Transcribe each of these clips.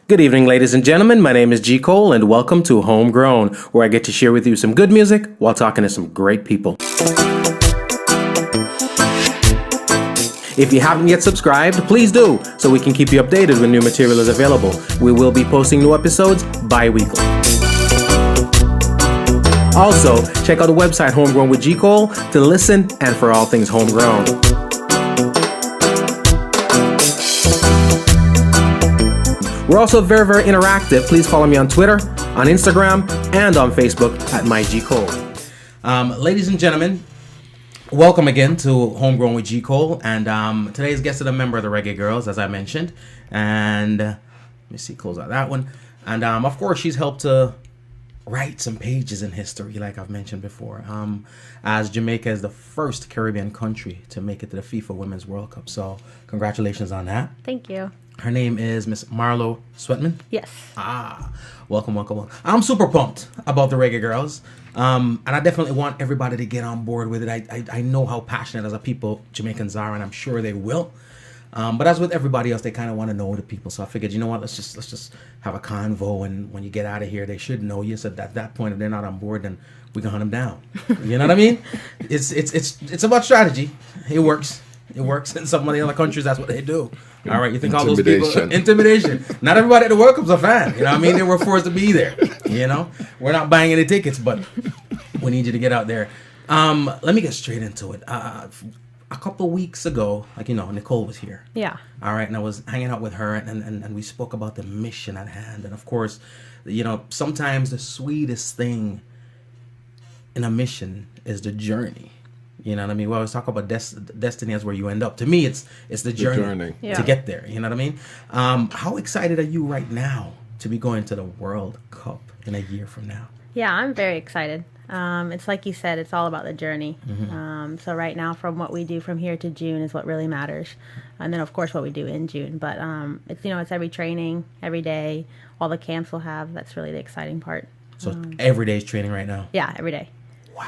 Good evening, ladies and gentlemen. My name is G. Cole, and welcome to Homegrown, where I get to share with you some good music while talking to some great people. If you haven't yet subscribed, please do, so we can keep you updated when new material is available. We will be posting new episodes bi-weekly. Also, check out the website Homegrown with G. Cole to listen and for all things homegrown. We're also very, very interactive. Please follow me on Twitter, on Instagram, and on Facebook at MyGCole. Ladies and gentlemen, welcome again to Homegrown with G. Cole. And today's guest is a member of the Reggae Girlz, as I mentioned. And let me see, close out that one. And of course, she's helped to write some pages in history, like I've mentioned before, as Jamaica is the first Caribbean country to make it to the FIFA Women's World Cup. So congratulations on that. Thank you. Her name is Miss Marlo Sweatman. Yes. Welcome. I'm super pumped about the Reggae Girlz. And I definitely want everybody to get on board with it. I know how passionate as a people Jamaicans are, and I'm sure they will. But as with everybody else, they kind of want to know the people. So I figured, you know what, let's just have a convo, and when you get out of here, they should know you. So at that point, if they're not on board, then we can hunt them down. You know what I mean? It's about strategy. It works. It works in some of the other countries. That's what they do. All right, you think all those people intimidation? Not everybody at the World Cup's a fan. You know what I mean? They were forced to be there. You know, we're not buying any tickets, but we need you to get out there. Let me get straight into it. A couple weeks ago, Nicole was here. Yeah. All right, and I was hanging out with her, and we spoke about the mission at hand. And of course, sometimes the sweetest thing in a mission is the journey. You know what I mean? We always talk about destiny as where you end up. To me, it's the journey. To get there. You know what I mean? How excited are you right now to be going to the World Cup in a year from now? Yeah, I'm very excited. It's like you said, it's all about the journey. Mm-hmm. So right now, from what we do from here to June is what really matters. And then, of course, what we do in June. But it's every training, every day, all the camps we'll have. That's really the exciting part. So every day is training right now? Yeah, every day. Wow.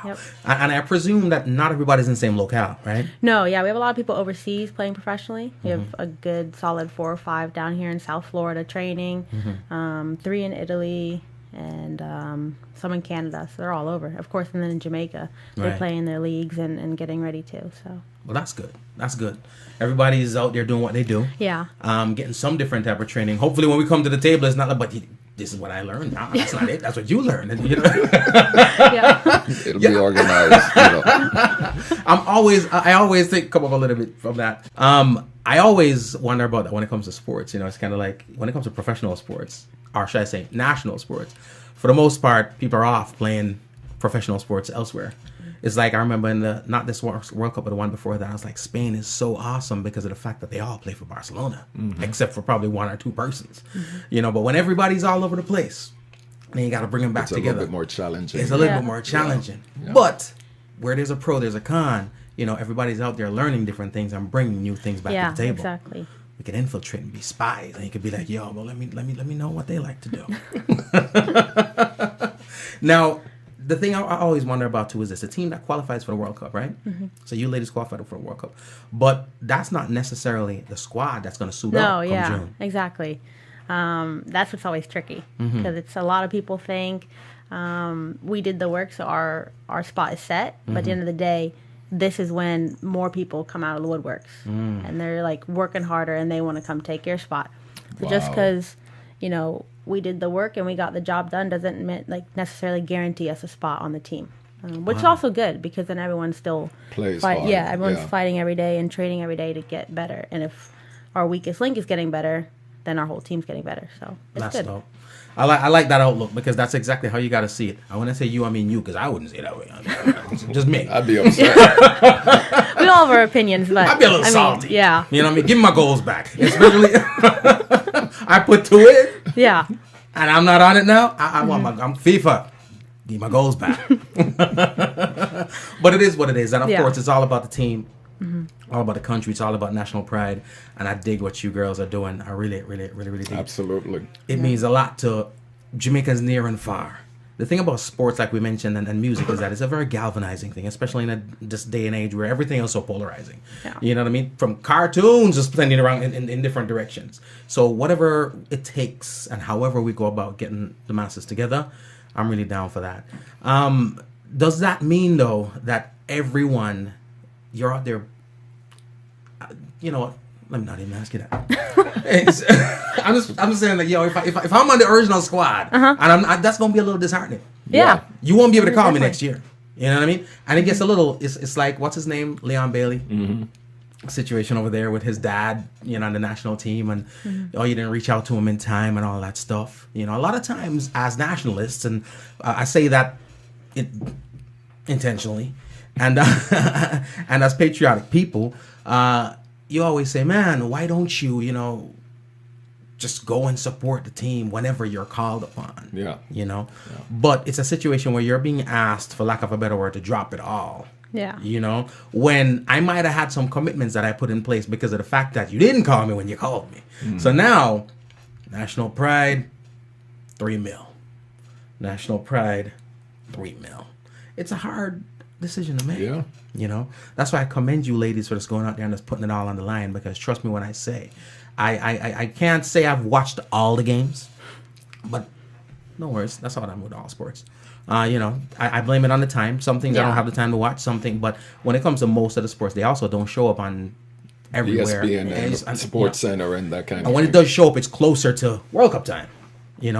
Yep. And I presume that not everybody's in the same locale, right? No, yeah. We have a lot of people overseas playing professionally. We have a good solid 4 or 5 down here in South Florida training, 3 in Italy, and some in Canada. So they're all over. Of course, and then in Jamaica, they play in their leagues and getting ready too. So. Well, that's good. That's good. Everybody's out there doing what they do. Yeah. Getting some different type of training. Hopefully when we come to the table, it's not like, but this is what I learned. Nah, that's not it. That's what you learned. Yeah. It'll be organized. I always come up a little bit from that. I always wonder about that when it comes to sports. It's kind of like when it comes to professional sports, or should I say national sports. For the most part, people are off playing professional sports elsewhere. It's like I remember in not this World Cup, but the one before that, I was like, Spain is so awesome because of the fact that they all play for Barcelona, except for probably 1 or 2 persons. But when everybody's all over the place, then you got to bring them back together. It's a little bit more challenging. It's a little bit more challenging. Yeah. But where there's a pro, there's a con. Everybody's out there learning different things and bringing new things back to the table. Exactly. We could infiltrate and be spies, and you could be like, "Yo, well, let me know what they like to do." Now, the thing I always wonder about too is this: a team that qualifies for the World Cup, right? Mm-hmm. So you ladies qualified for the World Cup, but that's not necessarily the squad that's going to suit up come June. Exactly. That's what's always tricky because it's a lot of people think we did the work, so our spot is set. But at the end of the day, this is when more people come out of the woodworks and they're like working harder and they want to come take your spot. So just because we did the work and we got the job done doesn't necessarily guarantee us a spot on the team, which is also good because then everyone's still everyone's fighting every day and training every day to get better. And if our weakest link is getting better, then our whole team's getting better. So it's good. Dope. I like that outlook because that's exactly how you got to see it. I want to say you, I mean you, because I wouldn't say it that way. Just me. I'd be upset. We all have our opinions, but I'd be a little salty. Yeah. You know what I mean? Give me my goals back. Especially, I put to it. Yeah. And I'm not on it now. I'm FIFA. Give my goals back. But it is what it is. And of course, it's all about the team. All about the country. It's all about national pride. And I dig what you girls are doing. I really, really, really, really dig. Absolutely. It means a lot to Jamaicans near and far. the thing about sports, like we mentioned, and music is that it's a very galvanizing thing, especially in this day and age where everything is so polarizing. Yeah. You know what I mean? From cartoons just sending around in different directions. So whatever it takes and however we go about getting the masses together, I'm really down for that. Does that mean, though, that everyone, you're out there, you know what? Let me not even ask you that. I'm just saying that, if I'm on the original squad, and that's gonna be a little disheartening. Yeah. You won't be able to call me Definitely. next year. You know what I mean? And it gets a little. It's like, what's his name? Leon Bailey. Situation over there with his dad, on the national team, and you didn't reach out to him in time and all that stuff. A lot of times as nationalists, and I say that intentionally, and and as patriotic people, you always say, man, why don't you, just go and support the team whenever you're called upon. Yeah. But it's a situation where you're being asked, for lack of a better word, to drop it all. Yeah. When I might have had some commitments that I put in place because of the fact that you didn't call me when you called me. So now, national pride, $3 million. National pride, $3 million. It's a hard decision to make. Yeah. That's why I commend you ladies for just going out there and just putting it all on the line, because trust me when I say, I can't say I've watched all the games, but no worries. That's how I'm with all sports. I blame it on the time. Some things I don't have the time to watch. Something, but when it comes to most of the sports, they also don't show up on everywhere. ESPN and Sports Center and that kind of And when thing. it does show up, it's closer to World Cup time.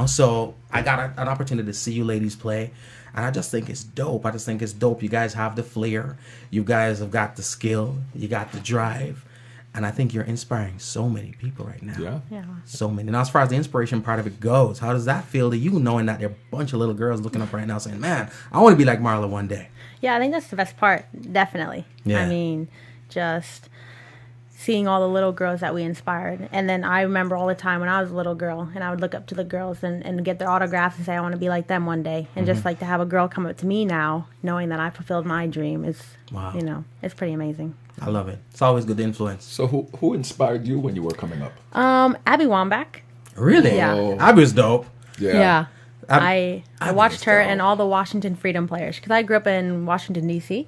So I got an opportunity to see you ladies play, and I just think it's dope. You guys have the flair. You guys have got the skill. You got the drive. And I think you're inspiring so many people right now. Yeah. Yeah. So many. Now, as far as the inspiration part of it goes, how does that feel to you, knowing that there are a bunch of little girls looking up right now saying, man, I want to be like Marlo one day? Yeah, I think that's the best part. Definitely. Yeah. I mean, just seeing all the little girls that we inspired. And then I remember all the time when I was a little girl and I would look up to the girls and get their autographs and say, I want to be like them one day. And just like to have a girl come up to me now, knowing that I fulfilled my dream is, Wow. it's pretty amazing. I love it. It's always good to influence. So who inspired you when you were coming up? Abby Wambach. Really? Yeah. Oh. I was dope. Yeah. I Abby watched was her dope. and all the Washington Freedom players because I grew up in Washington, D.C.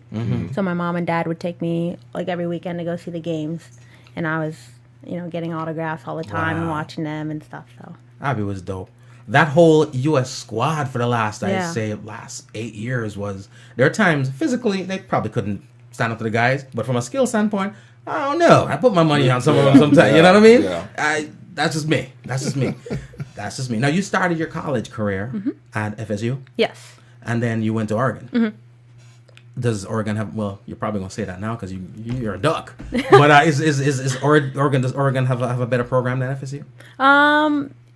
So my mom and dad would take me like every weekend to go see the games. And I was, getting autographs all the time and Wow. watching them and stuff. So Abby was dope. That whole U.S. squad for the last 8 years was... There are times, physically, they probably couldn't stand up to the guys. But from a skill standpoint, I don't know. I put my money on some of them sometimes. You know what I mean? Yeah. That's just me. That's just me. Now, you started your college career at FSU. yes. And then you went to Oregon. Does Oregon have? Well, you're probably gonna say that now because you're a duck. But does Oregon have a better program than FSU?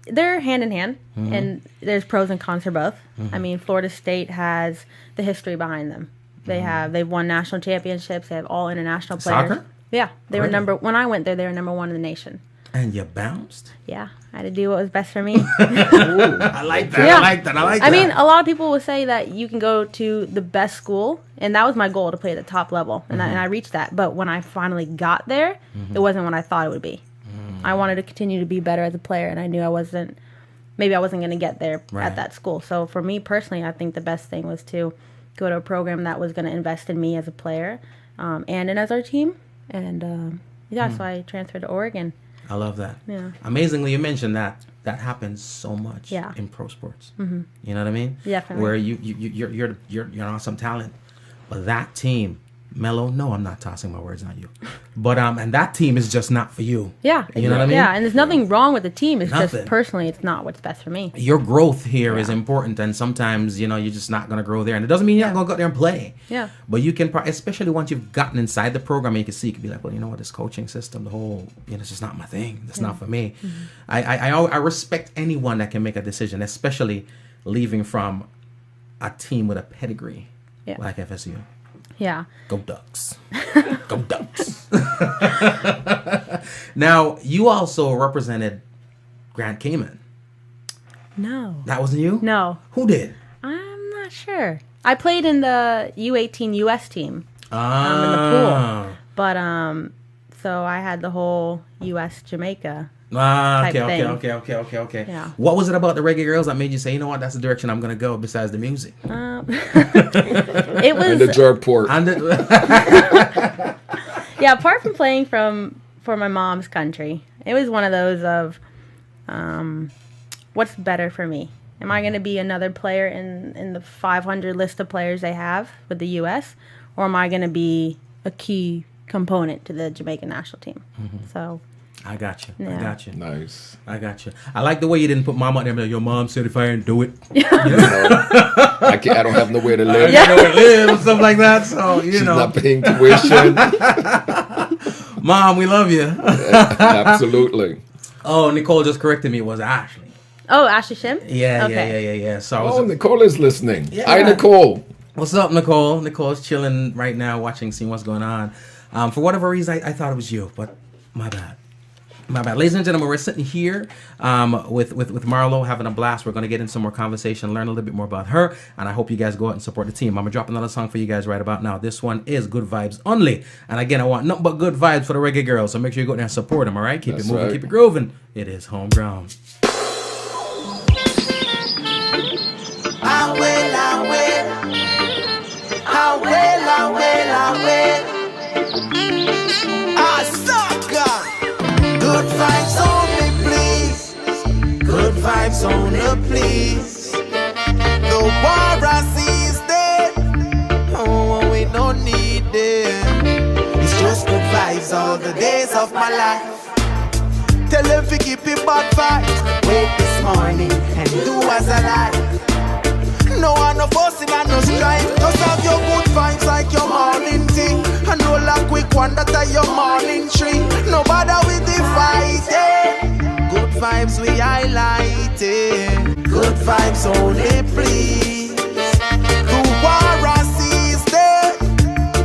They're hand in hand, and there's pros and cons for both. I mean, Florida State has the history behind them. They've won national championships. They have all international players. Soccer? Yeah, they Really? were when I went there. They were number one in the nation. And you bounced. Yeah, I had to do what was best for me. I like that. Yeah. I like that. I mean, a lot of people will say that you can go to the best school, and that was my goal, to play at the top level, and I reached that. But when I finally got there, it wasn't what I thought it would be. I wanted to continue to be better as a player, and I knew I wasn't going to get there Right. at that school. So for me personally, I think the best thing was to go to a program that was going to invest in me as a player and in as our team. And so I transferred to Oregon. I love that. Yeah. Amazingly, you mentioned that happens so much in pro sports. You know what I mean? Definitely. Where you're an awesome talent, but that team, Mello. No, I'm not tossing my words on you. But and that team is just not for you. Yeah. You know what I mean? Yeah, and there's nothing wrong with the team. It's Nothing. just personally, it's not what's best for me. Your growth here is important, and sometimes you're just not gonna grow there, and it doesn't mean you're not gonna go out there and play. Yeah. But you can, especially once you've gotten inside the program, and you can see, you can be like, well, you know what, this coaching system, the whole, it's just not my thing. That's not for me. I respect anyone that can make a decision, especially leaving from a team with a pedigree like FSU. Yeah. Go Ducks. Go Ducks. Now, you also represented Grand Cayman. No. That wasn't you? No. Who did? I'm not sure. I played in the U18 US team in the pool. But so I had the whole US Jamaica type thing. Okay. Yeah. What was it about the Reggae Girlz that made you say, you know what, that's the direction I'm gonna go besides the music? It was And the jerk port. yeah. Apart from playing for my mom's country, it was one of those of, what's better for me? Am I going to be another player in the 500 list of players they have with the U.S., or am I going to be a key component to the Jamaican national team? So I got you. Yeah. I got you. Nice. I got you. I like the way you didn't put mom out there. Like, your mom said if I didn't do it, I don't have nowhere to live. I don't live or stuff like that. So She's not paying tuition. Mom, we love you. Absolutely. Oh, Nicole just corrected me. It was Ashley. Oh, Ashley Shim? Yeah. Okay. So I was, Nicole is listening. Yeah. Hi, Nicole. what's up, Nicole? Nicole's chilling right now, seeing what's going on. For whatever reason, I thought it was you, but my bad. My bad. Ladies and gentlemen, we're sitting here with Marlo, having a blast. We're going to get into some more conversation, learn a little bit more about her, and I hope you guys go out and support the team. I'm going to drop another song for you guys right about now. This one is Good Vibes Only. And again, I want nothing but good vibes for the Reggae Girlz, so make sure you go out there and support them, all right? Keep That's it moving, right. keep it grooving. It is Homegrown. Good vibes only, please. Good vibes only, please. The war I see is dead. Oh, we don't need them. It's just good vibes all the days of my life. Tell them to keep it bad vibes. Wake this morning and do as I like. No one no fussing and no strife. Just have your good vibes like your morning tea. And roll a quick one that are your morning tree. No bother with the fighting. Good vibes we highlighting. Good vibes only, please. The war I see is dead.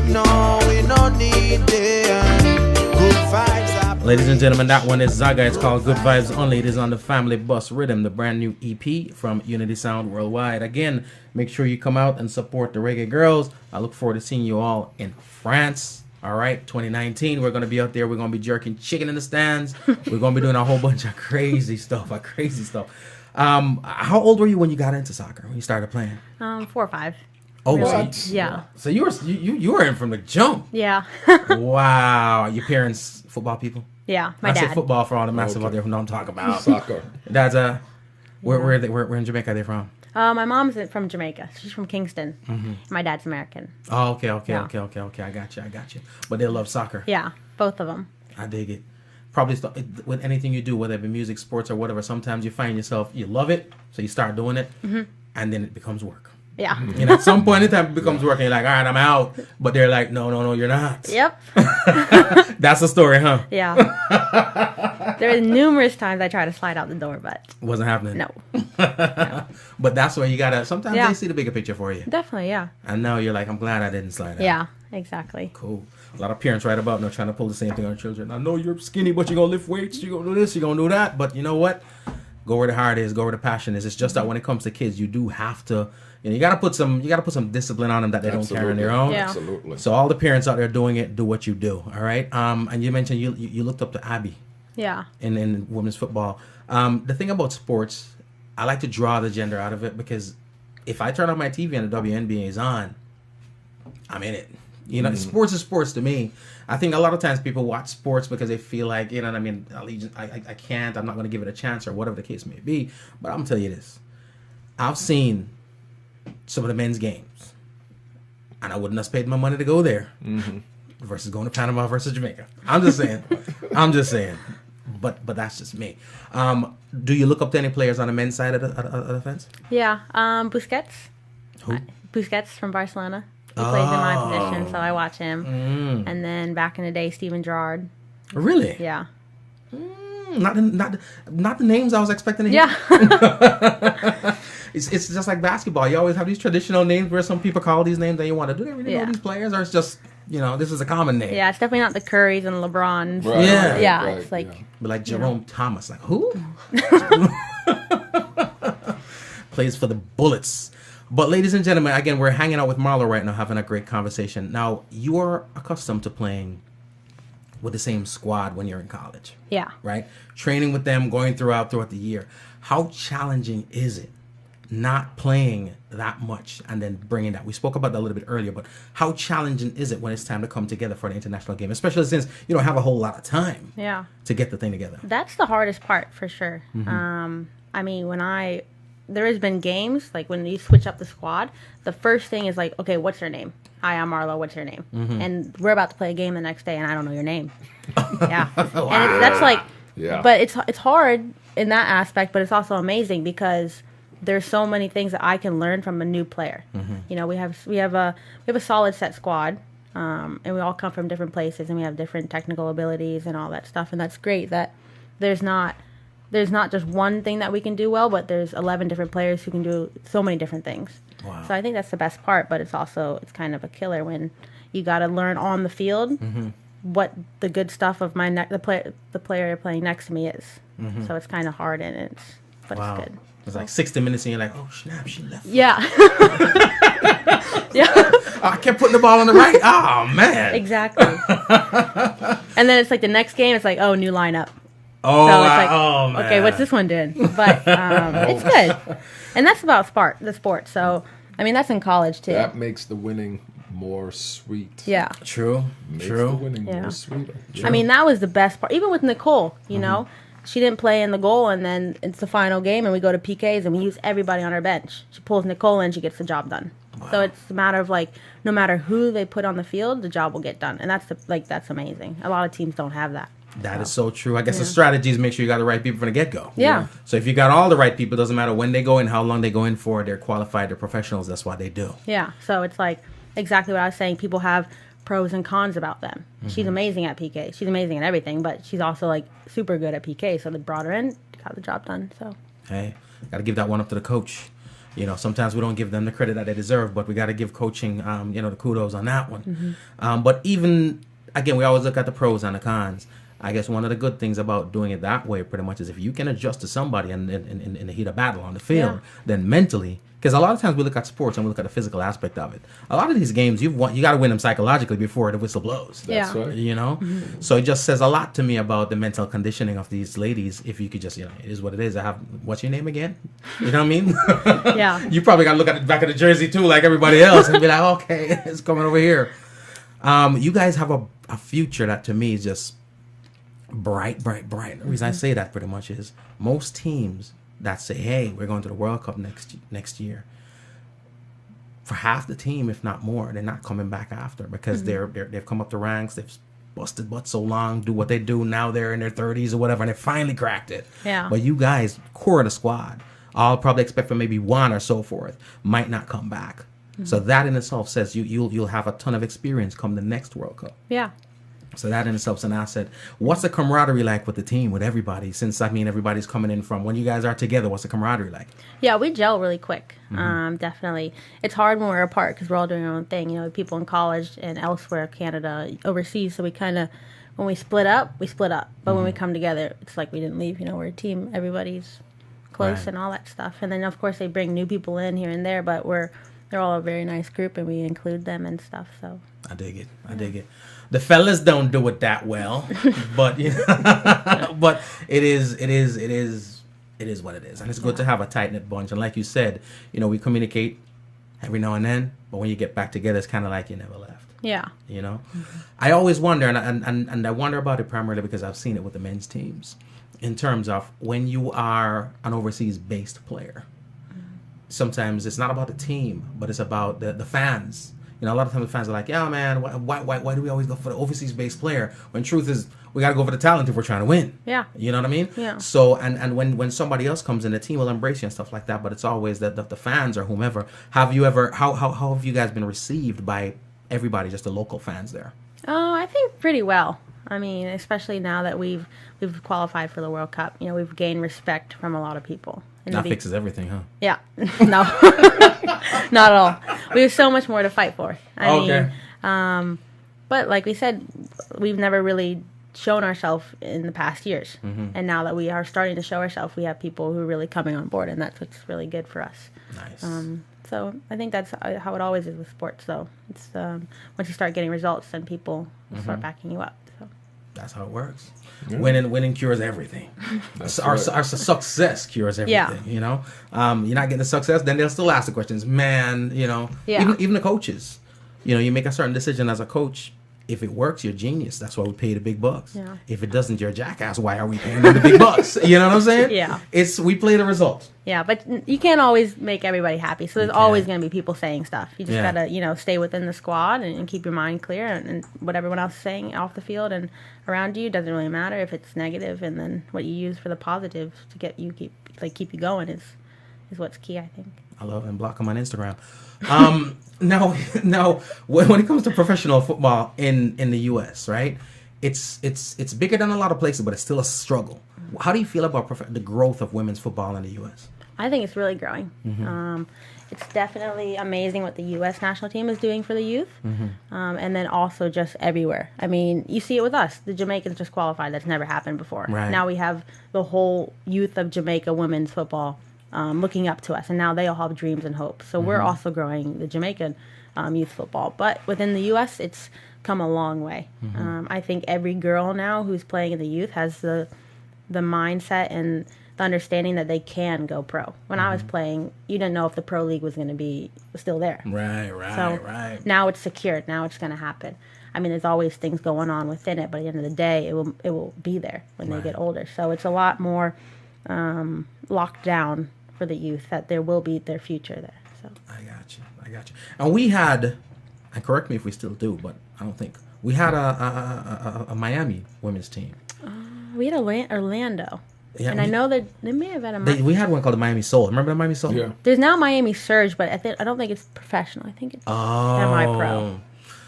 No, we don't need them. Good vibes are. Ladies and gentlemen, that one is Zaga. It's called Good Vibes Only. It is on the Family Bus Rhythm, the brand new EP from Unity Sound Worldwide. Again, make sure you come out and support the Reggae Girlz. I look forward to seeing you all in France. All right, 2019, we're going to be out there. We're going to be jerking chicken in the stands. We're going to be doing a whole bunch of crazy stuff, How old were you when you got into soccer, when you started playing? 4 or 5. Oh, What? so Yeah. So you were in from the jump. Yeah. Wow. Your parents football people? Yeah. My I say dad. football for all the massive Okay. out there who don't talk about. Soccer. That's where in Jamaica are they from? My mom's from Jamaica. She's from Kingston. My dad's American. Oh, okay. Yeah. I got you. But they love soccer. Yeah. Both of them. I dig it. Probably with anything you do, whether it be music, sports, or whatever. Sometimes you find yourself you love it, so you start doing it, and then it becomes work. Yeah. You know, at some point in time, it becomes work, and you're like, all right, I'm out. But they're like, no, you're not. Yep. That's the story, huh? Yeah. There were numerous times I tried to slide out the door, but Wasn't happening. no. But that's where you gotta. Sometimes Yeah. they see the bigger picture for you, Definitely, yeah. and now you're like, I'm glad I didn't slide out. Yeah, exactly. Cool. A lot of parents right about now trying to pull the same thing on children. I know you're skinny, but you're gonna lift weights. You're gonna do this. You're gonna do that. But you know what? Go where the heart is. Go where the passion is. It's just that when it comes to kids, you do have to. You gotta put some discipline on them that they don't carry on their own. Yeah. Absolutely. So all the parents out there doing it, do what you do. All right. And you mentioned you looked up to Abby Yeah. in women's football. The thing about sports, I like to draw the gender out of it because if I turn on my TV and the WNBA is on, I'm in it. You know, sports is sports to me. I think a lot of times people watch sports because they feel like, you know what I mean, I can't, I'm not going to give it a chance or whatever the case may be. But I'm going to tell you this. I've seen some of the men's games, and I wouldn't have paid my money to go there versus going to Panama versus Jamaica. I'm just saying. But that's just me. Do you look up to any players on the men's side of the fence? Yeah. Busquets. Who? Busquets from Barcelona. He plays in my position, so I watch him. And then back in the day, Steven Gerrard. Really? Yeah. Not the names I was expecting to hear. Yeah. It's just like basketball. You always have these traditional names where some people call these names and you want to do they really know Yeah. these players, or it's just, you know, this is a common name. Yeah, it's definitely not the Currys and LeBrons. Right, Yeah. Yeah, right, it's like yeah. But like Jerome Thomas, like who? Plays for the Bullets. But ladies and gentlemen, again, we're hanging out with Marlo right now, having a great conversation. Now, you are accustomed to playing with the same squad when you're in college, Yeah. right? Training with them, going throughout the year. How challenging is it not playing that much and then bringing that? We spoke about that a little bit earlier, but how challenging is it when it's time to come together for an international game, especially since you don't have a whole lot of time to get the thing together? That's the hardest part for sure. I mean, there has been games, like when you switch up the squad, the first thing is like, okay, what's your name? Hi, I'm Marlo, what's your name? And we're about to play a game the next day and I don't know your name. Yeah. Wow. And that's like, but it's hard in that aspect, but it's also amazing because there's so many things that I can learn from a new player. You know, we have a solid set squad, and we all come from different places, and we have different technical abilities and all that stuff. And that's great that there's not just one thing that we can do well, but there's 11 different players who can do so many different things. Wow. So I think that's the best part, but it's kind of a killer when you got to learn on the field what the good stuff of the player playing next to me is. So it's kind of hard, and it's good. It's like 60 minutes and you're like, oh snap, she left. Yeah. Yeah. I kept putting the ball on the right. Oh man. Exactly. And then it's like the next game, it's like, oh, new lineup. Oh, So it's like, man. okay, what's this one doing? But it's good. And that's about the sport. So, I mean, that's in college too. That makes the winning more sweet. Yeah. True. Makes the winning more sweeter. I mean, that was the best part. Even with Nicole, you know, she didn't play in the goal, and then it's the final game, and we go to PKs, and we use everybody on our bench. She pulls Nicole in, she gets the job done. Wow. So it's a matter of like, no matter who they put on the field, the job will get done, and that's amazing. A lot of teams don't have that. That is so true. I guess the strategy is make sure you got the right people from the get-go. Yeah. So if you got all the right people, it doesn't matter when they go in, how long they go in for, they're qualified, they're professionals, that's what they do. Yeah. So it's like exactly what I was saying. People have pros and cons about them. She's amazing at PK. She's amazing at everything, but she's also like super good at PK. So they brought her in, got the job done. So hey, got to give that one up to the coach. You know, sometimes we don't give them the credit that they deserve, but we got to give coaching, the kudos on that one. But even again, we always look at the pros and the cons. I guess one of the good things about doing it that way pretty much is if you can adjust to somebody in the heat of battle on the field, then mentally, because a lot of times we look at sports and we look at the physical aspect of it. A lot of these games, you got to win them psychologically before the whistle blows. That's right. You know? So it just says a lot to me about the mental conditioning of these ladies. If you could just, it is what it is. What's your name again? You know what I mean? Yeah. You probably got to look at the back of the jersey too, like everybody else, and be like, okay, it's coming over here. You guys have a future that to me is just bright. The reason I say that pretty much is most teams that say, hey, we're going to the World Cup next year, for half the team, if not more, they're not coming back after because they've come up the ranks, they've busted butt so long, do what they do, now they're in their 30s or whatever, and they finally cracked it. Yeah. But you guys, core of the squad, I'll probably expect for maybe one or so forth, might not come back. So that in itself says you'll have a ton of experience come the next World Cup. Yeah. So that in itself is an asset. What's the camaraderie like with the team, with everybody? Since, everybody's coming in from, when you guys are together, what's the camaraderie like? Yeah, we gel really quick. Definitely. It's hard when we're apart because we're all doing our own thing. You know, people in college and elsewhere, Canada, overseas. So we kind of, when we split up, we split up. But when we come together, it's like we didn't leave. You know, we're a team. Everybody's close and all that stuff. And then, of course, they bring new people in here and there. But they're all a very nice group, and we include them and stuff. So I dig it. I dig it. The fellas don't do it that well, but but it is what it is, and it's good to have a tight knit bunch. And like you said, we communicate every now and then, but when you get back together, it's kind of like you never left. Yeah. I always wonder, and I wonder about it primarily because I've seen it with the men's teams, in terms of when you are an overseas based player. Sometimes it's not about the team, but it's about the fans. A lot of times the fans are like, yeah, man, why do we always go for the overseas-based player? When truth is, we got to go for the talent if we're trying to win. Yeah. You know what I mean? Yeah. So, and when somebody else comes in, the team will embrace you and stuff like that, but it's always the fans or whomever. How have you guys been received by everybody, just the local fans there? Oh, I think pretty well. I mean, especially now that we've qualified for the World Cup, we've gained respect from a lot of people. That fixes everything, huh? Yeah. No. Not at all. We have so much more to fight for. I mean, but like we said, we've never really shown ourselves in the past years. And now that we are starting to show ourselves, we have people who are really coming on board, and that's what's really good for us. Nice. So I think that's how it always is with sports, though. It's once you start getting results, then people will start backing you up. So. That's how it works. Yeah. Winning cures everything. Our success cures everything. You know, you're not getting the success, then they'll still ask the questions. Man, you know, even the coaches. You know, you make a certain decision as a coach. If it works, you're a genius. That's why we pay the big bucks. Yeah. If it doesn't, you're a jackass. Why are we paying them the big bucks? You know what I'm saying? Yeah. We play the results. Yeah, but you can't always make everybody happy. So there's always going to be people saying stuff. You just got to, you know, stay within the squad and keep your mind clear. And what everyone else is saying off the field and around you doesn't really matter if it's negative. And then what you use for the positive to get you keep you going is what's key, I think. I love and block them on Instagram. Now, when it comes to professional football in the U.S., right? It's bigger than a lot of places, but it's still a struggle. How do you feel about the growth of women's football in the U.S.? I think it's really growing. Mm-hmm. It's definitely amazing what the U.S. national team is doing for the youth, and then also just everywhere. I mean, you see it with us. The Jamaicans just qualified. That's never happened before. Right. Now we have the whole youth of Jamaica women's football looking up to us, and now they all have dreams and hopes. So we're also growing the Jamaican youth football. But within the U.S., it's come a long way. I think every girl now who's playing in the youth has the mindset and the understanding that they can go pro. When I was playing, you didn't know if the pro league was going to be still there. Right. Now it's secured. Now it's going to happen. I mean, there's always things going on within it, but at the end of the day, it will be there when they get older. So it's a lot more locked down for the youth that there will be their future there. So I got you. And we had, and correct me if we still do, but I don't think we had a Miami women's team. We had Orlando. Yeah, and I know that they may have had a... we had one called the Miami Soul. Remember the Miami Soul? Yeah. There's now Miami Surge, but I don't think it's professional. I think it's semi-pro.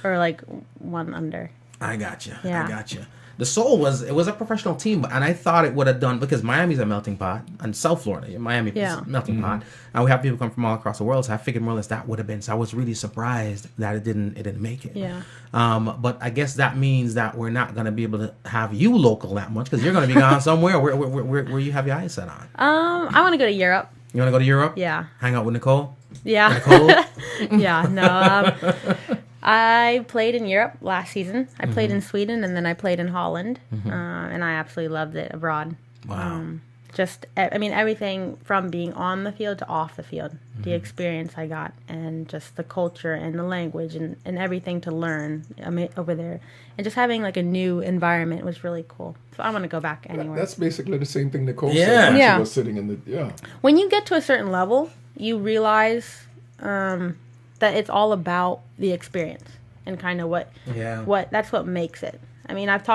Or like one under. I got you. Yeah. I got you. The Soul was a professional team, and I thought it would have done, because Miami's a melting pot, and South Florida, Miami is a melting pot. And we have people come from all across the world, so I figured more or less that would have been. So I was really surprised that it didn't make it. Yeah. But I guess that means that we're not going to be able to have you local that much, because you're going to be gone somewhere where you have your eyes set on. I want to go to Europe. You want to go to Europe? Yeah. Hang out with Nicole? Yeah. Nicole? Yeah, no. I played in Europe last season. I played in Sweden, and then I played in Holland, and I absolutely loved it abroad. Wow. Everything from being on the field to off the field, the experience I got, and just the culture and the language and everything to learn over there. And just having like a new environment was really cool. So I want to go back anywhere. That's basically the same thing Nicole said when she was sitting in the... When you get to a certain level, you realize... that it's all about the experience and kind of what that's what makes it. I mean, I was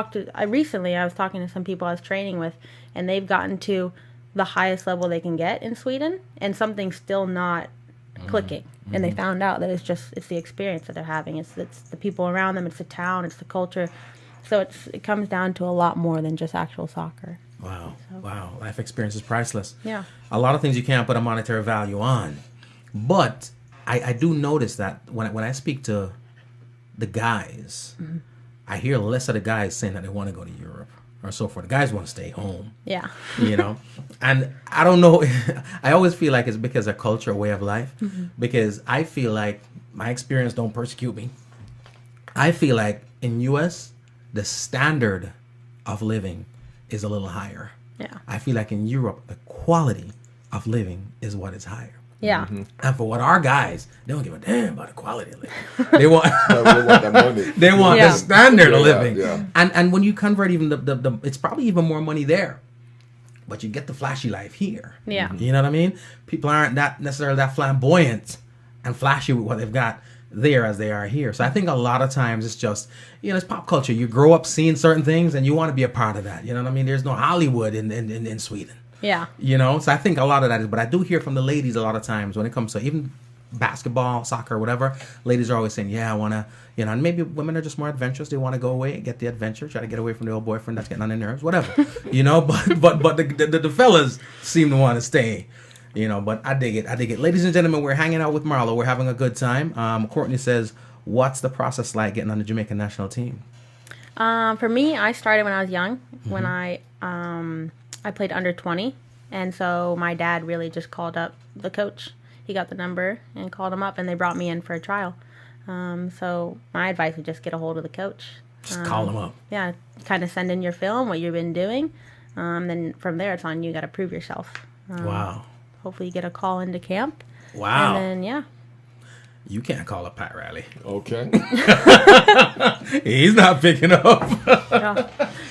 talking to some people I was training with, and they've gotten to the highest level they can get in Sweden, and something's still not clicking. And they found out that it's the experience that they're having. It's the people around them. It's the town. It's the culture. So it comes down to a lot more than just actual soccer. Wow. Wow. Life experience is priceless. Yeah. A lot of things you can't put a monetary value on, but I do notice that when I speak to the guys, I hear less of the guys saying that they want to go to Europe or so forth. The guys want to stay home. Yeah. You know? And I don't know. I always feel like it's because of culture, way of life. Because I feel like my experience don't persecute me. I feel like in U.S., the standard of living is a little higher. Yeah. I feel like in Europe, the quality of living is what is higher. Yeah. And for what our guys, they don't give a damn about the quality of living. They want the money. They want the standard of living. Yeah. And when you convert even the it's probably even more money there. But you get the flashy life here. Yeah. You know what I mean? People aren't that necessarily that flamboyant and flashy with what they've got there as they are here. So I think a lot of times it's just, it's pop culture. You grow up seeing certain things and you want to be a part of that. You know what I mean? There's no Hollywood in Sweden. Yeah. So I think a lot of that is, but I do hear from the ladies a lot of times when it comes to even basketball, soccer, whatever, ladies are always saying, I want to, and maybe women are just more adventurous. They want to go away and get the adventure, try to get away from the old boyfriend that's getting on their nerves, whatever, but the fellas seem to want to stay, but I dig it. Ladies and gentlemen, we're hanging out with Marlo. We're having a good time. Courtney says, what's the process like getting on the Jamaican national team? For me, I started when I was young, when I played under 20, and so my dad really just called up the coach. He got the number and called him up, and they brought me in for a trial. So my advice would just get a hold of the coach, Just call them up. Yeah, kind of send in your film, what you've been doing. Then from there, it's on you. Got to prove yourself. Wow. Hopefully, you get a call into camp. Wow. And then, You can't call up Pat Riley. Okay. He's not picking up.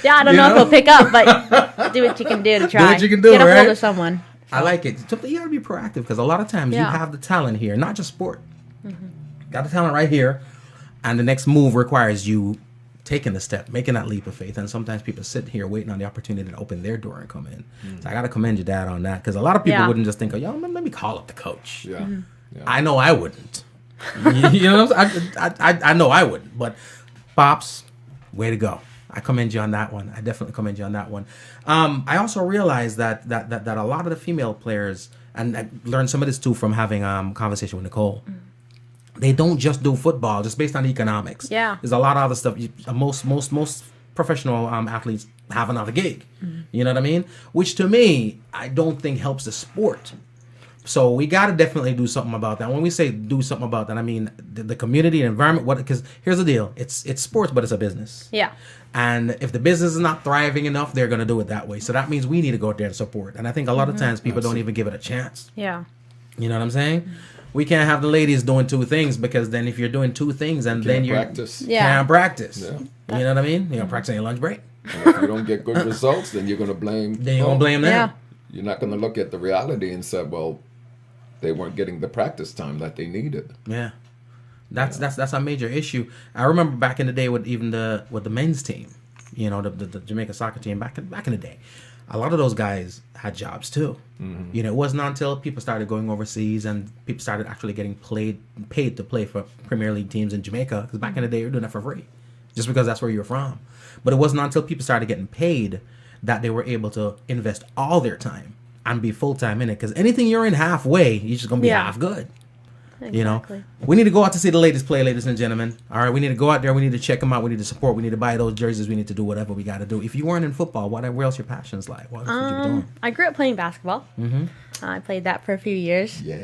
Yeah, I don't know if he'll pick up, but do what you can do to try. Do what you can do, Get a right? hold of someone. I like it. So you got to be proactive because a lot of times you have the talent here, not just sport. Got the talent right here, and the next move requires you taking the step, making that leap of faith. And sometimes people sit here waiting on the opportunity to open their door and come in. So I got to commend your dad on that because a lot of people wouldn't just think, "Oh, let me call up the coach." Yeah. I know I wouldn't. You know what I'm saying? I know I wouldn't. But Pops, way to go. I commend you on that one. I definitely commend you on that one. I also realized that a lot of the female players, and I learned some of this too from having conversation with Nicole. They don't just do football just based on the economics. Yeah. There's a lot of other stuff. Most professional athletes have another gig. You know what I mean? Which to me, I don't think helps the sport. So we got to definitely do something about that. When we say do something about that, I mean the community, environment. Because here's the deal: it's sports, but it's a business. Yeah. And if the business is not thriving enough, they're going to do it that way. So that means we need to go out there and support. And I think a lot of times people don't even give it a chance. Yeah. You know what I'm saying? We can't have the ladies doing two things because then if you're doing two things and then you can't practice. Yeah. You know what I mean? You're practicing your lunch break. And if you don't get good results, then you're going to blame. Then you're going to blame them. Yeah. You're not going to look at the reality and say, well, they weren't getting the practice time that they needed. Yeah. That's a major issue. I remember back in the day with even the men's team, you know, the Jamaica soccer team back in the day. A lot of those guys had jobs too. You know, it wasn't until people started going overseas and people started actually getting paid to play for Premier League teams in Jamaica. Because back in the day, you were doing that for free, just because that's where you were from. But it wasn't until people started getting paid that they were able to invest all their time and be full time in it. Because anything you're in halfway, you're just gonna be half good. Exactly. You know, we need to go out to see the ladies play, ladies and gentlemen. All right, we need to go out there. We need to check them out. We need to support. We need to buy those jerseys. We need to do whatever we got to do. If you weren't in football, where else your passions lie? What else would you be doing? I grew up playing basketball. I played that for a few years. Yeah.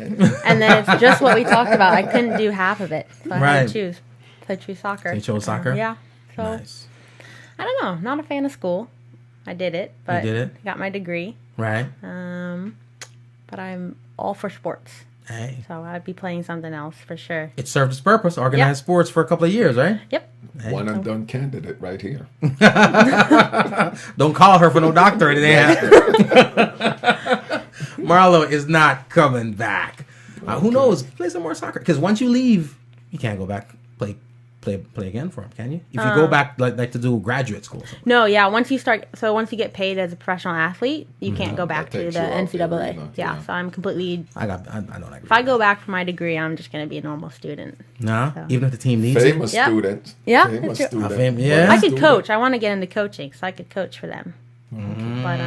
And then it's just what we talked about. I couldn't do half of it. So I had to choose. So I chose soccer. So you chose soccer? Yeah. So Nice. I don't know. Not a fan of school. I did it, but You did it? got my degree. Right. But I'm all for sports. Hey. So I'd be playing something else for sure. It served its purpose. Organized sports for a couple of years, right? Yep. Hey. One and done candidate right here. Don't call her for no doctorate. Marlo is not coming back. Who knows? Play some more soccer. Because once you leave, you can't go back play again for him, can you? If you go back like to do graduate school. Or something. No, yeah. Once you get paid as a professional athlete, you can't go back to the NCAA. Yeah. So I'm completely. I know that. If I go back for my degree, I'm just going to be a normal student. Nah, So. even if the team needs Famous it. Yep. student. Yeah, Famous that's true. student. Yeah. I could coach. I want to get into coaching, so I could coach for them. But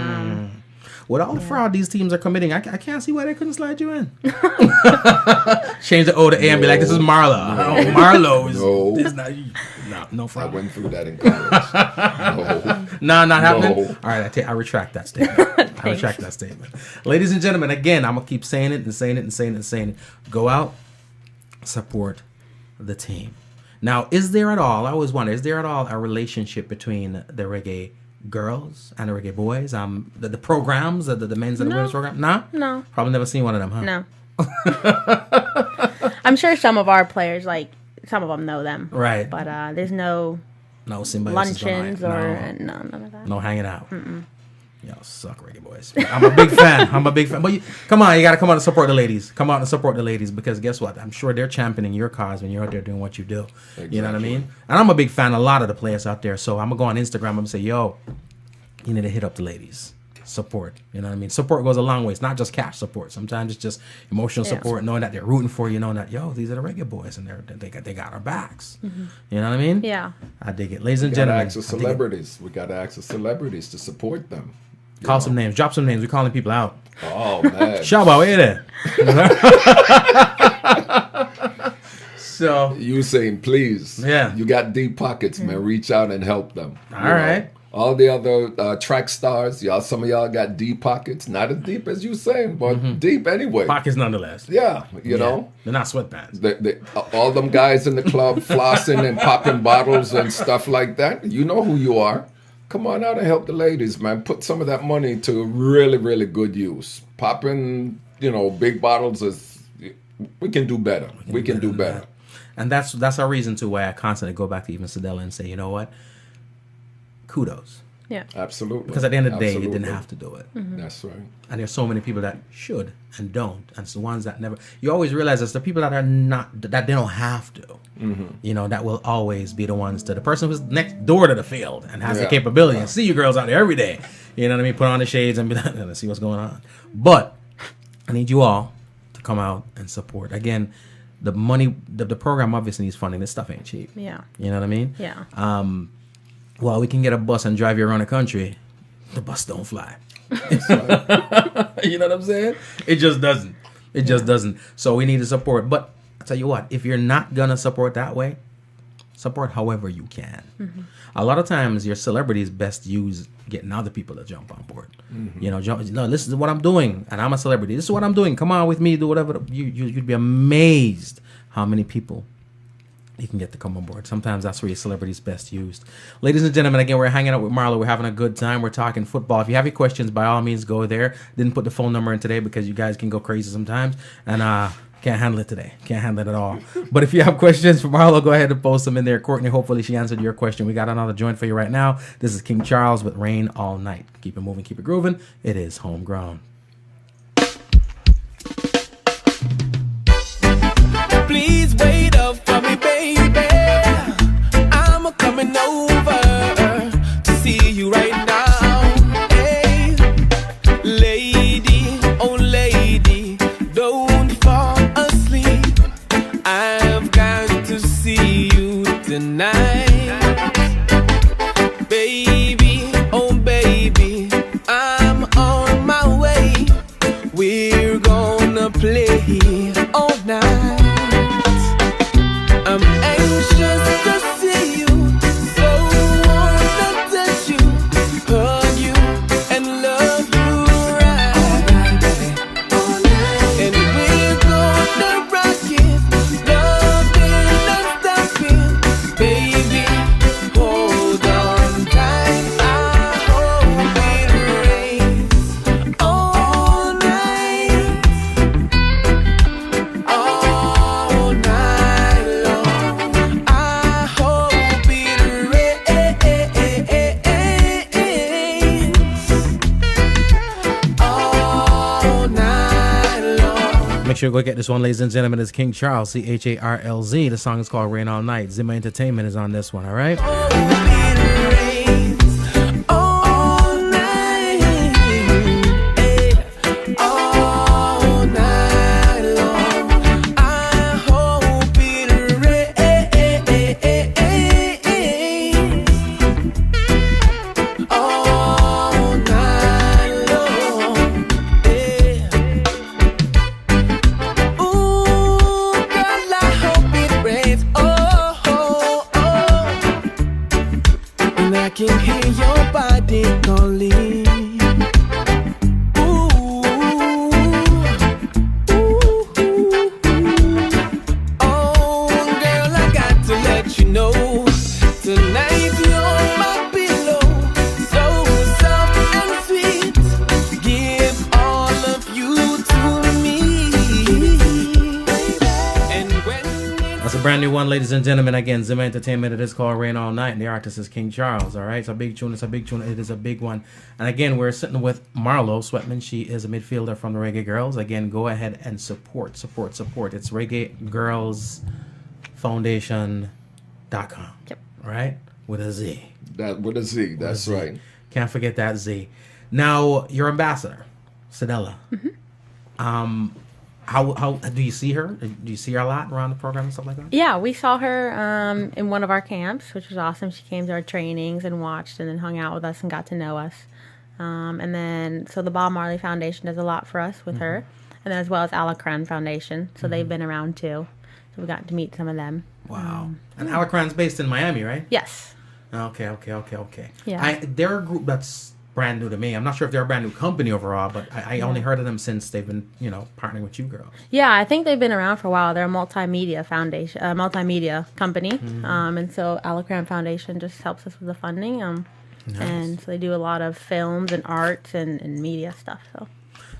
With all the fraud these teams are committing, I can't see why they couldn't slide you in. Change the O to A and be like, this is Marlo. No. Marlo is no fraud. I went through that in college. No, not happening. No. All right, I retract that statement. Ladies and gentlemen, again, I'm gonna keep saying it and saying it and saying it and saying it. Go out, support the team. Now, is there at all? I always wonder, is there at all a relationship between the Reggae Girls and the Reggae Boys? The programs, the men's and the women's program? No. Probably never seen one of them, huh? no. I'm sure some of our players, like some of them, know them. Right. But there's no luncheons or none of that. No hanging out. Y'all suck, Reggae Boys. I'm a big fan. But come on, you got to come out and support the ladies. Come out and support the ladies because guess what? I'm sure they're championing your cause when you're out there doing what you do. Exactly. You know what I mean? And I'm a big fan of a lot of the players out there. So I'm going to go on Instagram and say, yo, you need to hit up the ladies. Support. You know what I mean? Support goes a long way. It's not just cash support. Sometimes it's just emotional support, knowing that they're rooting for you, knowing that, yo, these are the Reggae Boys and they got our backs. You know what I mean? Yeah. I dig it. Ladies and gentlemen. We got to ask the celebrities to support them. Call some names. Drop some names. We're calling people out. Oh, man. Shaba, wait there. So you saying, please. Yeah. You got deep pockets, man. Reach out and help them. All right. All the other track stars, y'all, some of y'all got deep pockets. Not as deep as you saying, but deep anyway. Pockets nonetheless. Yeah, you know. They're not sweatpants. All them guys in the club flossing and popping bottles and stuff like that. You know who you are. Come on out and help the ladies, man. Put some of that money to really, really good use. Popping, big bottles is... We can do better. We can do better. And that's our reason to why I constantly go back to even Sedella and say, you know what? Kudos. Yeah. Absolutely. Because at the end of the day, you didn't have to do it. Mm-hmm. That's right. And there's so many people that should and don't. And it's the ones that never... You always realize it's the people that are not... That they don't have to. Mm-hmm. That will always be the ones to... The person who's next door to the field and has the capability and see you girls out there every day. You know what I mean? Put on the shades and be like, let's see what's going on. But I need you all to come out and support. Again, the money... The program obviously needs funding. This stuff ain't cheap. Yeah. You know what I mean? Yeah. Well, we can get a bus and drive you around the country. The bus don't fly. You know what I'm saying? It just doesn't. It just doesn't. So we need to support. But I'll tell you what, if you're not going to support that way, support however you can. Mm-hmm. A lot of times your celebrity is best used getting other people to jump on board. Mm-hmm. No, this is what I'm doing, and I'm a celebrity. This is what I'm doing. Come on with me, do whatever. You'd be amazed how many people you can get to come on board. Sometimes that's where your celebrity is best used. Ladies and gentlemen, again, we're hanging out with Marlo. We're having a good time. We're talking football. If you have any questions, by all means, go there. Didn't put the phone number in today because you guys can go crazy sometimes. And can't handle it today. Can't handle it at all. But if you have questions for Marlo, go ahead and post them in there. Courtney, hopefully she answered your question. We got another joint for you right now. This is King Charles with Rain All Night. Keep it moving, keep it grooving. It is Homegrown. Please wait up for me, baby. I'm coming over to see you right now. Hey, lady, oh lady, don't fall asleep. I've got to see you tonight. Baby, oh baby, I'm on my way. We're gonna play all night. I'm anxious to see you, so wanna touch you, hug you, and love you right. All night, baby, all night. And we're gonna rock it, loving and stopping. Baby, hold on tight. I hope it rains all night, all night long. I hope it rains all night long. Make sure you go get this one, ladies and gentlemen. It's King Charles, CHARLZ. The song is called Rain All Night. Zimmer Entertainment is on this one, all right? Hope it rains all night, all night long. I hope it rains all night long. Ooh, girl, I hope it rains. And I can hear your body calling. Ooh, oh, girl, I got to let you know, tonight you're my pillow, so soft and sweet. Give all of you to me. And when That's a brand new one, ladies and gentlemen. Again, Zimmer Entertainment. It is called Rain All Night, and the artist is King Charles. All right, it's a big tune. It's a big tune. It is a big one. And again, we're sitting with Marlo Sweatman. She is a midfielder from the Reggae Girlz. Again, go ahead and support. It's Reggae Girlz Foundation.com. Yep. Right, with a Z. That with a Z. That's Z. right. Can't forget that Z. Now, your ambassador, Sedella. How do you see her? Do you see her a lot around the program and stuff like that? Yeah, we saw her in one of our camps, which was awesome. She came to our trainings and watched and then hung out with us and got to know us. And then, so the Bob Marley Foundation does a lot for us with her. And then as well as Alacran Foundation. So they've been around too. So we got to meet some of them. Wow. And Alacran's based in Miami, right? Yes. Okay. Yeah. They're a group that's brand new to me. I'm not sure if they're a brand new company overall, but I only heard of them since they've been, partnering with you girls. Yeah, I think they've been around for a while. They're a multimedia foundation, multimedia company, and so Alacran Foundation just helps us with the funding. Nice. And so they do a lot of films and arts and media stuff. So.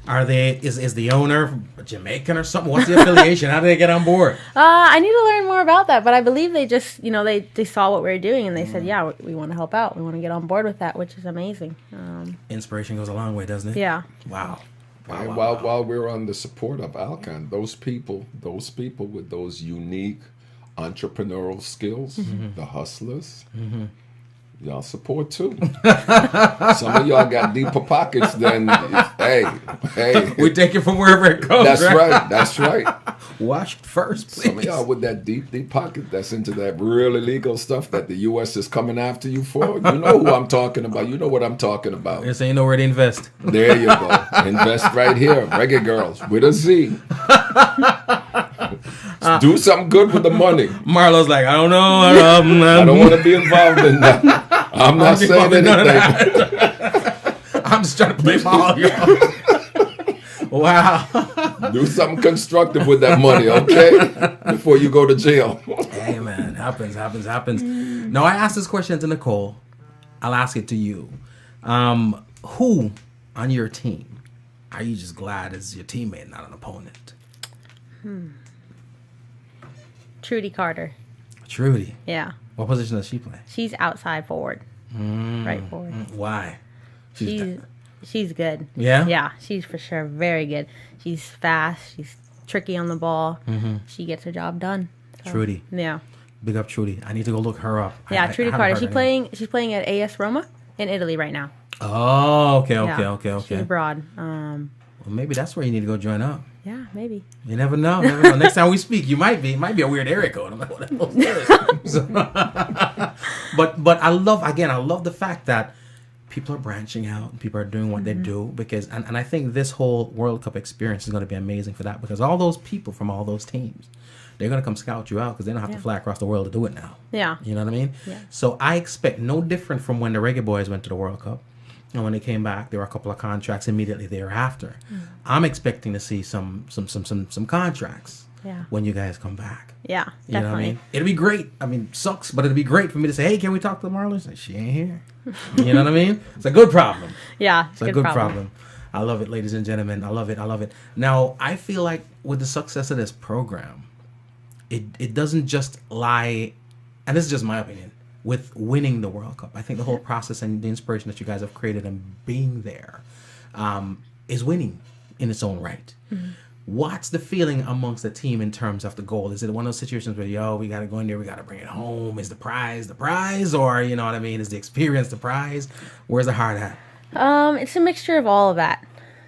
Are they? Is the owner Jamaican or something? What's the affiliation? How do they get on board? I need to learn more about that, but I believe they just, they saw what we were doing and they said, yeah, we want to help out. We want to get on board with that, which is amazing. Inspiration goes a long way, doesn't it? Yeah. Wow. And while we're on the support of Alcan, those people with those unique entrepreneurial skills, the hustlers, y'all support too. Some of y'all got deeper pockets than hey. We take it from wherever it comes. That's right. Wash it first, please. Some of y'all with that deep pocket that's into that real illegal stuff that the U.S. is coming after you for. You know who I'm talking about. You know what I'm talking about. Yes, ain't nowhere to invest. There you go. Invest right here. Reggae Girlz with a Z. Do something good with the money. Marlo's like, I don't know. I don't want to be involved in that. I'm not saying anything. I'm just trying to play ball, y'all. Wow. Do something constructive with that money, okay? Before you go to jail. Hey, man. Happens. No, I asked this question to Nicole. I'll ask it to you. Who on your team are you just glad is your teammate, not an opponent? Trudy Carter. Trudy? Yeah. What position does she play? She's outside forward. Right forward. Why? She's good. Yeah? Yeah, she's for sure very good. She's fast. She's tricky on the ball. She gets her job done. So, Trudy. Yeah. Big up Trudy. I need to go look her up. Yeah, Trudy Carter. She's playing at AS Roma in Italy right now. Oh, okay. She's abroad. Well, maybe that's where you need to go join up. Yeah, maybe. You never know. Next time we speak, you might be. It might be a weird area code. I'm like, what the hell is this? But I love the fact that people are branching out and people are doing what they do because and I think this whole World Cup experience is going to be amazing for that because all those people from all those teams, they're going to come scout you out because they don't have to fly across the world to do it now. Yeah. You know what I mean? Yeah. So I expect no different from when the Reggae Boys went to the World Cup. And when they came back, there were a couple of contracts immediately thereafter. I'm expecting to see some contracts when you guys come back. Yeah, definitely. You know what I mean? It'll be great. I mean, sucks, but it'll be great for me to say, hey, can we talk to Marlo? Like, she ain't here. You know what I mean? It's a good problem. Yeah, it's a good problem. I love it, ladies and gentlemen. I love it. Now, I feel like with the success of this program, it doesn't just lie, and this is just my opinion, with winning the World Cup. I think the whole process and the inspiration that you guys have created and being there is winning in its own right. What's the feeling amongst the team in terms of the goal? Is it one of those situations where, we got to go in there, we got to bring it home? Is the prize, or, you know what I mean? Is the experience the prize? Where's the heart at? It's a mixture of all of that.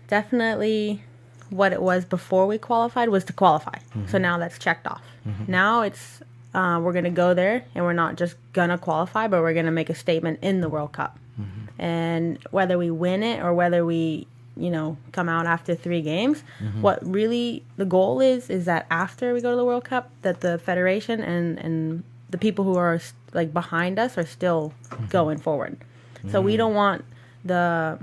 Definitely what it was before we qualified was to qualify. So now that's checked off. Now it's we're going to go there and we're not just going to qualify, but we're going to make a statement in the World Cup. And whether we win it or whether we, come out after 3 games, what really the goal is that after we go to the World Cup, that the federation and the people who are like behind us are still going forward. So we don't want the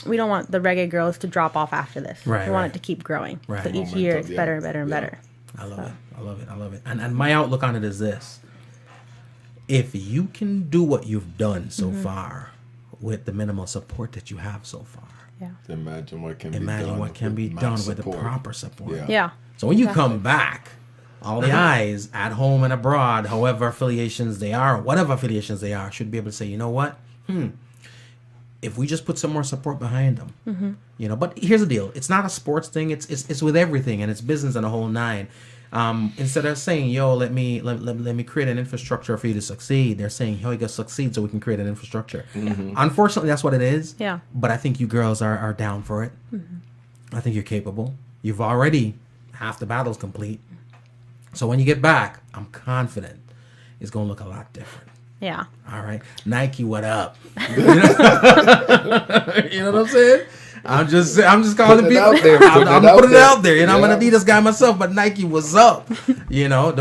Reggae Girlz to drop off after this. We want it to keep growing. So each year it's better and better and better. I love it. And my outlook on it is this. If you can do what you've done so far with the minimal support that you have so far, imagine what can be done with the proper support. Yeah. So when you come back, all the eyes at home and abroad, however affiliations they are, whatever affiliations they are, should be able to say, you know what? If we just put some more support behind them, But here's the deal: it's not a sports thing. It's with everything, and it's business and a whole nine. Instead of saying, "Yo, let me create an infrastructure for you to succeed," they're saying, "Yo, you gotta succeed so we can create an infrastructure." Unfortunately, that's what it is. Yeah. But I think you girls are down for it. I think you're capable. You've already half the battle's complete. So when you get back, I'm confident it's gonna look a lot different. Yeah. All right. Nike, what up? You know what I'm saying? I'm just calling people out there. I'm putting it out there. I'm gonna be this guy myself, but Nike, what's up? Don't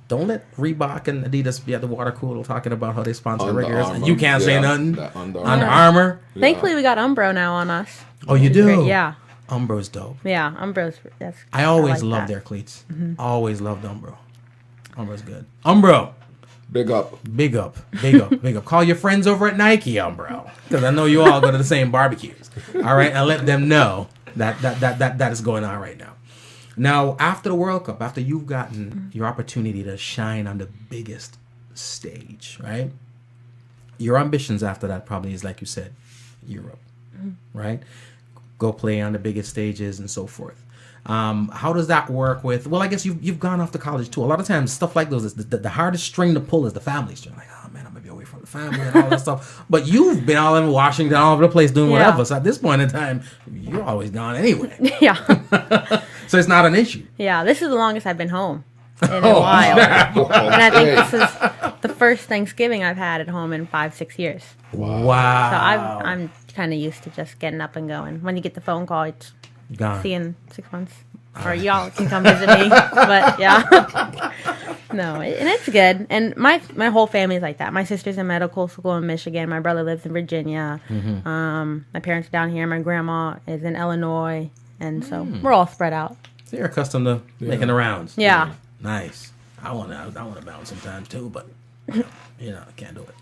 don't let Reebok and Adidas be at the water cooler talking about how they sponsor Under Reggae Girlz, Armour. and you can't say Yeah, nothing. that Under Under Armour. Armour. Thankfully, we got Umbro now on us. Oh, you do? Great, yeah. Umbro's dope. Yeah, Umbro's. I always like loved that. their cleats. Always loved Umbro. Umbro's good. Umbro. Big up. Big up, big up, big up. Call your friends over at Nike, Umbro, because I know you all go to the same barbecues. All right, and let them know that is going on right now. Now, after the World Cup, after you've gotten your opportunity to shine on the biggest stage, right? Your ambitions after that probably is, like you said, Europe, right? Go play on the biggest stages and so forth. How does that work with? Well, I guess you've gone off to college too. A lot of times, stuff like those, the hardest string to pull is the family string. Like, oh man, I'm gonna be away from the family and all that stuff. But you've been all in Washington, all over the place, doing whatever. So at this point in time, you're always gone anyway. Yeah. So it's not an issue. Yeah, this is the longest I've been home in a while. And I think this is the first Thanksgiving I've had at home in 5-6 years. Wow. So I'm kind of used to just getting up and going. When you get the phone call, it's Gone. see you in 6 months. Or y'all can come visit me. But yeah. No, and it's good. And my whole family is like that. My sister's in medical school in Michigan. My brother lives in Virginia. My parents are down here. My grandma is in Illinois. And so we're all spread out. So you're accustomed to making the rounds. Yeah. Nice. I want to bounce sometimes too, but I can't do it.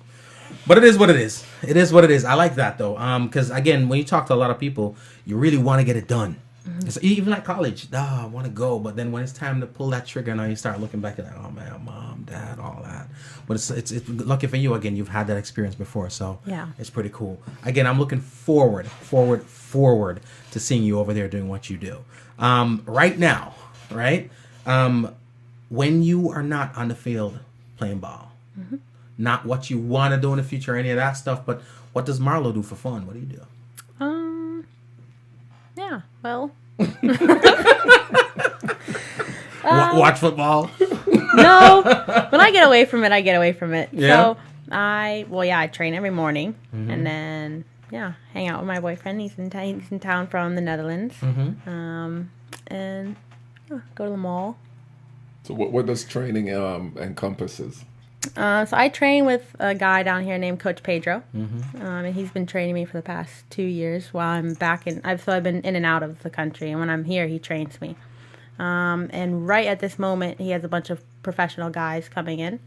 But it is what it is. It is what it is. I like that though, because again, when you talk to a lot of people, you really want to get it done. It's even like college. I want to go, but then when it's time to pull that trigger, now you start looking back at like, oh man, mom, dad, all that. But it's lucky for you. Again, you've had that experience before, so Yeah. it's pretty cool. Again, I'm looking forward to seeing you over there doing what you do. Right now, right? When you are not on the field playing ball, not what you want to do in the future, any of that stuff, but what does Marlo do for fun? What do you do? Yeah, well. Watch football? No. When I get away from it, I get away from it. Yeah. So I train every morning and then hang out with my boyfriend. He's in town from the Netherlands. And go to the mall. So what does training encompasses? So I train with a guy down here named Coach Pedro, and he's been training me for the past 2 years while I'm back I've been in and out of the country, and when I'm here, he trains me. And right at this moment, he has a bunch of professional guys coming in,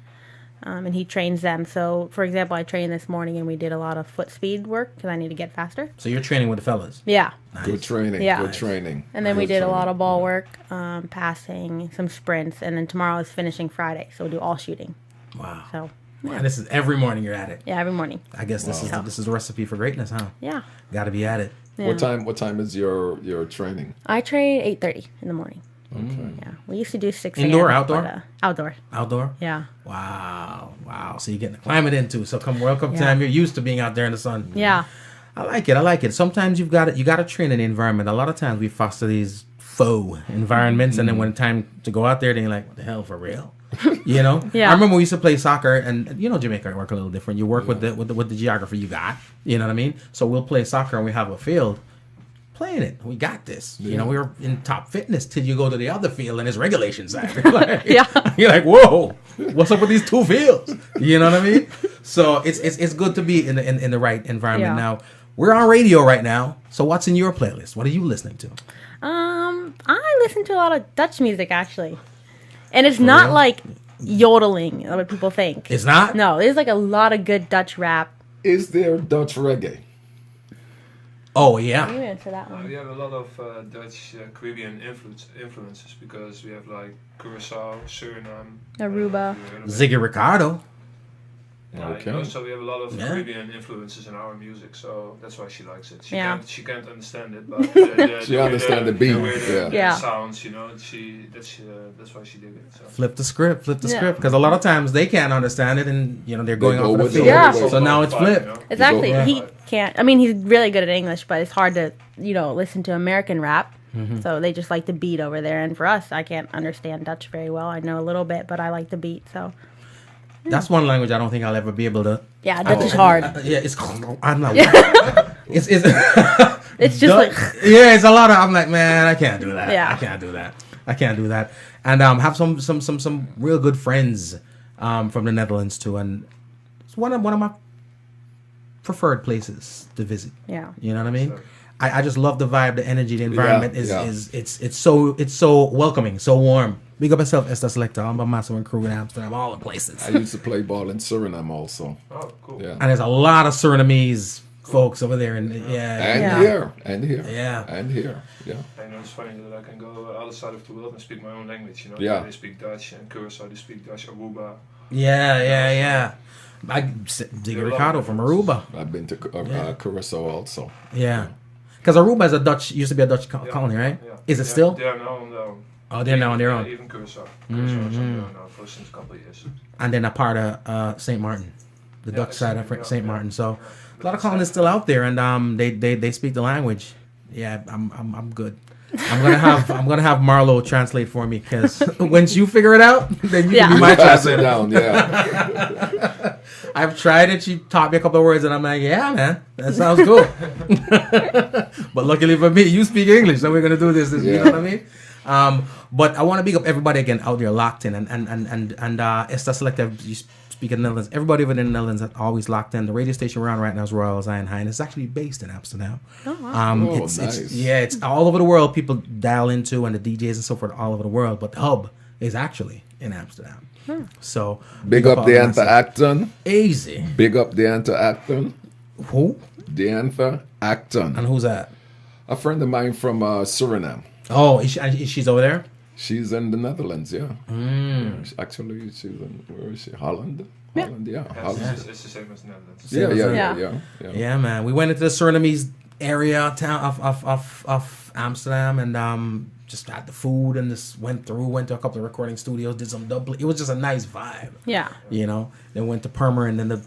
and he trains them. So, for example, I trained this morning, and we did a lot of foot speed work because I need to get faster. So you're training with the fellas? Yeah. Nice. Good training. Yeah. Good training. And then we Good did a training. lot of ball work, passing, some sprints, and then tomorrow is finishing Friday, so we'll do all shooting. Wow. So, And this is every morning you're at it. yeah, every morning. I guess this is a recipe for greatness, huh? Yeah. Got to be at it. Yeah. What time is your training? I train 8:30 in the morning. Okay. Yeah, we used to do 6 Indoor, a.m., outdoor? but, outdoor. Outdoor? Yeah. Wow. So you're getting the climate in too. So come World Cup Yeah. time, you're used to being out there in the sun. Yeah. I like it. Sometimes you got to train in the environment. A lot of times we foster these faux environments, and then when it's time to go out there, then you're like, what the hell, for real? You know? Yeah. I remember we used to play soccer, and Jamaica work a little different. You work with the geography you got. You know what I mean? So we'll play soccer, and we have a field. Playing it, we got this. Yeah. We were in top fitness till you go to the other field and it's regulations. Like, Yeah. You're like, whoa, what's up with these two fields? You know what I mean? So it's good to be in the right environment. Yeah. Now we're on radio right now. So what's in your playlist? What are you listening to? I listen to a lot of Dutch music actually, and it's not real? like yodeling, what people think. It's not. No, there's like a lot of good Dutch rap. Is there Dutch reggae? Oh yeah. You answer that one. We have a lot of Dutch Caribbean influences because we have like Curaçao, Suriname, Aruba. Ziggy Ricardo. Okay. So we have a lot of Yeah. Caribbean influences in our music, so that's why she likes it. Yeah. She can't understand it, but She understand the beat, the yeah. sounds, that's why she did it. So. Flip the script, Yeah. because a lot of times they can't understand it, and they're going go off of the with field. the- Yeah. So now it's flipped. It's You go- actually, he can't, I mean, he's really good at English, but it's hard to, listen to American rap. So they just like the beat over there. And for us, I can't understand Dutch very well. I know a little bit, but I like the beat, so. That's one language I don't think I'll ever be able to. Yeah, Dutch is hard. Yeah, it's. I'm not. It's It's just like, yeah, it's a lot of. I'm like, man, I can't do that. Yeah. I can't do that. and have some real good friends from the Netherlands too, and it's one of my preferred places to visit. Yeah. You know what I mean? I just love the vibe, the energy, the environment it's so welcoming, so warm. Big up yourself, Esther Selector, I'm a massive and crew in Amsterdam, all the places. I used to play ball in Suriname also. Oh, cool. Yeah. And there's a lot of Surinamese folks over there, and And yeah. here. And here. Yeah. And here. Yeah. I know it's funny that I can go other side of the world and speak my own language. You know, Yeah. they speak Dutch, and Curaçao they speak Dutch, Aruba. Yeah. Diggy Ricardo from Aruba. I've been to Curaçao also. Yeah. Because Aruba is used to be a Dutch colony, right? Yeah. Is it still? They are now on their own. Oh, they're now on their own. Even Curaçao. Curaçao is on their own now for since a couple of years. And then a part of St. Martin, the Dutch side of exactly, St. yeah. Martin. So a lot of colonists still out there, and they speak the language. Yeah, I'm good. I'm gonna have Marlo translate for me, because once you figure it out, then you can be my Pass it translator. down, yeah. I've tried it. She taught me a couple of words, and I'm like, yeah, man, that sounds cool. But luckily for me, you speak English, so we're gonna do this. You know what I mean? But I want to big up everybody again out there locked in, and Esther Selector, you speak in the Netherlands. Everybody over in the Netherlands are always locked in. The radio station we're on right now is Royal Zion High, and it's actually based in Amsterdam. Oh, wow. Nice. It's all over the world. People dial into, and the DJs and so forth all over the world. But the hub is actually in Amsterdam. So Big up all the massive- Anthe Acton. Easy. Big up the Anthe Acton. Who? The Anthe Acton. And who's that? A friend of mine from Suriname. Oh, she's over there? She's in the Netherlands, yeah. Actually, she's in, where is she? Holland? Holland, yeah. Holland. It's the same as Netherlands. Yeah. Yeah, man. We went into the Surinamese area town of Amsterdam, and just had the food, and just went to a couple of recording studios, did some double. It was just a nice vibe. Yeah. You know. Then went to Permer, and then the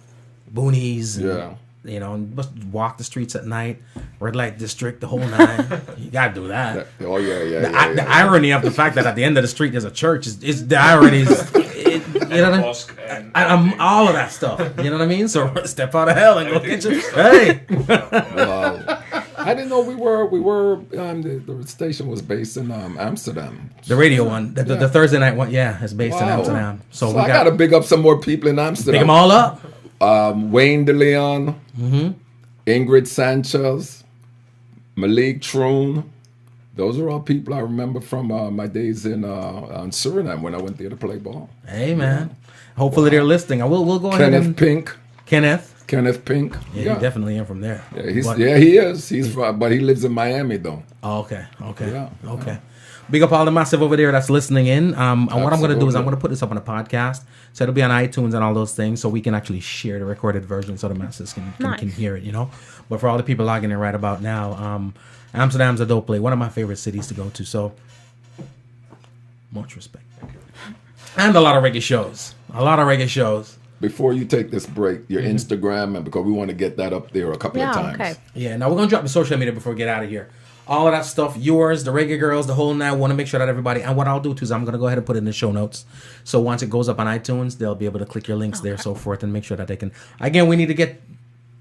boonies. And, Yeah. You know, and just walk the streets at night, red light district, the whole nine. You gotta do that. Oh, The irony of the fact that at the end of the street there's a church is the irony. You know what I mean? Mosque and I'm all of that stuff. You know what I mean? So step out of hell and go get your. Hey. Wow. I didn't know we were the station was based in Amsterdam. The radio one, the Thursday night one, yeah, is based in Amsterdam. So we I gotta big up some more people in Amsterdam. pick them all up. Wayne De Leon, Ingrid Sanchez, Malik Troon. Those are all people I remember from my days in Suriname when I went there to play ball. Hey man, hopefully they're listening. We'll go ahead Kenneth and Pink. Kenneth Pink. Yeah, He's definitely in from there. Yeah, he is. But he lives in Miami though. Oh, okay. Yeah. Okay. Big up all the massive over there that's listening in. And what I'm going to do is I'm Absolutely. going to put this up on a podcast. So it'll be on iTunes and all those things, so we can actually share the recorded version so the masses can hear it, you know. But for all the people logging in right about now, Amsterdam's a dope place. One of my favorite cities to go to. So much respect. And a lot of reggae shows. Before you take this break, your Instagram, and because we want to get that up there a couple of times. Okay. Yeah, now we're going to drop the social media before we get out of here. All of that stuff, yours, the Reggae Girlz, the whole nine. Want to make sure that everybody, and what I'll do too is I'm going to go ahead and put it in the show notes. So once it goes up on iTunes, they'll be able to click your links there, so forth, and make sure that they can. Again, we need to get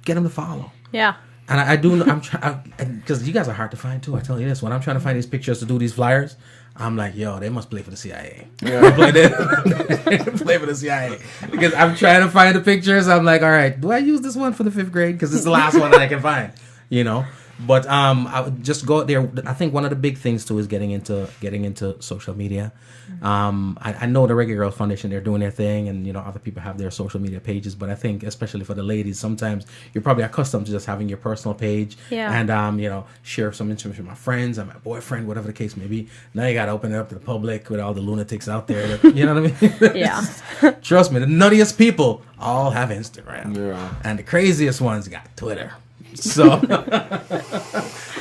them to follow. Yeah. And I do. I'm trying because you guys are hard to find too. I tell you this: when I'm trying to find these pictures to do these flyers, I'm like, yo, they must play for the CIA. Yeah. Play for the CIA because I'm trying to find the pictures. I'm like, all right, do I use this one for the 5th grade? Because it's the last one that I can find. You know. But I would just go there. I think one of the big things too is getting into social media. I know the Reggae Girlz Foundation, they're doing their thing, and you know other people have their social media pages. But I think especially for the ladies, sometimes you're probably accustomed to just having your personal page, and you know, share some information with my friends and my boyfriend, whatever the case may be. Now you got to open it up to the public with all the lunatics out there. You know what I mean? Yeah. Trust me, the nuttiest people all have Instagram, Yeah. and the craziest ones got Twitter. So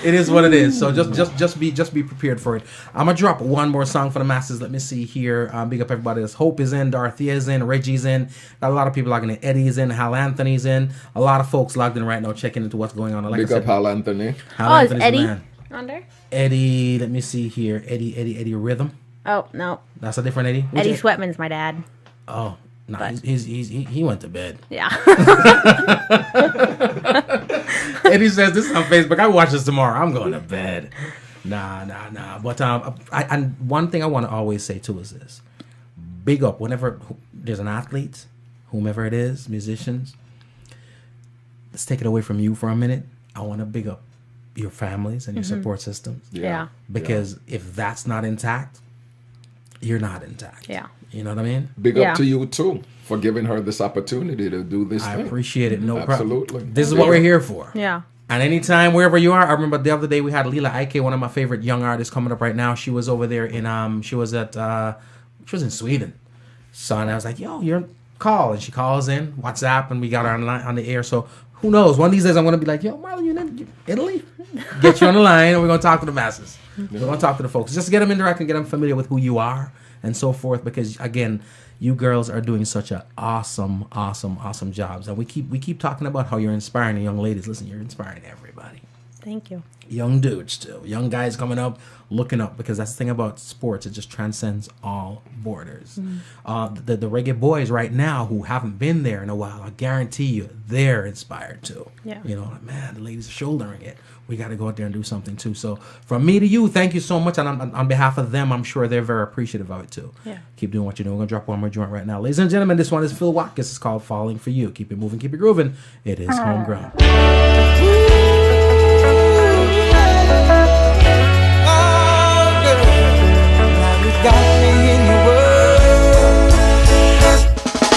it is what it is. So just be prepared for it. I'm gonna drop one more song for the masses. Let me see here. Big up everybody. This Hope is in, Dorothea is in, Reggie's in. Got a lot of people logging in. Eddie's in, Hal Anthony's in. A lot of folks logged in right now, checking into what's going on. Like Big I up said, Hal Anthony. Hal Oh, is Anthony's Eddie the man. on there? Eddie. Let me see here. Eddie Rhythm. Oh, no. That's a different Eddie. Which Eddie Sweatman's my dad. Oh. No, But- he went to bed. Yeah. Eddie says this is on Facebook. I watch this tomorrow. I'm going to bed. Nah. But and one thing I want to always say too is this: big up whenever there's an athlete, whomever it is, musicians. Let's take it away from you for a minute. I want to big up your families and your support systems. Yeah. Because if that's not intact, you're not intact. Yeah. You know what I mean? Big up to you too for giving her this opportunity to do this I thing. appreciate it. No problem. Absolutely. This is what we're here for. Yeah. And anytime, wherever you are, I remember the other day we had Lila Ike, one of my favorite young artists coming up right now. She was over there in, she was in Sweden. So, and I was like, yo, you're call. And she calls in, WhatsApp, and we got her on the air. So, who knows? One of these days I'm going to be like, yo, Marlo, you in Italy? Get you on the line, and we're going to talk to the masses. We're going to talk to the folks. Just to get them interact and get them familiar with who you are and so forth. Because, again, you girls are doing such an awesome jobs. And we keep talking about how you're inspiring the young ladies. Listen, you're inspiring everybody. Thank you. Young dudes too. Young guys coming up, looking up. Because that's the thing about sports. It just transcends all borders. The reggae boys right now who haven't been there in a while, I guarantee you, they're inspired too. Yeah. You know, like, man, the ladies are shouldering it. We got to go out there and do something too. So from me to you, thank you so much. And on behalf of them, I'm sure they're very appreciative of it too. Yeah. Keep doing what you're doing. We're going to drop one more joint right now. Ladies and gentlemen, this one is Phil Watkins. It's called Falling For You. Keep it moving, keep it grooving. It is Homegrown. Got me in your world.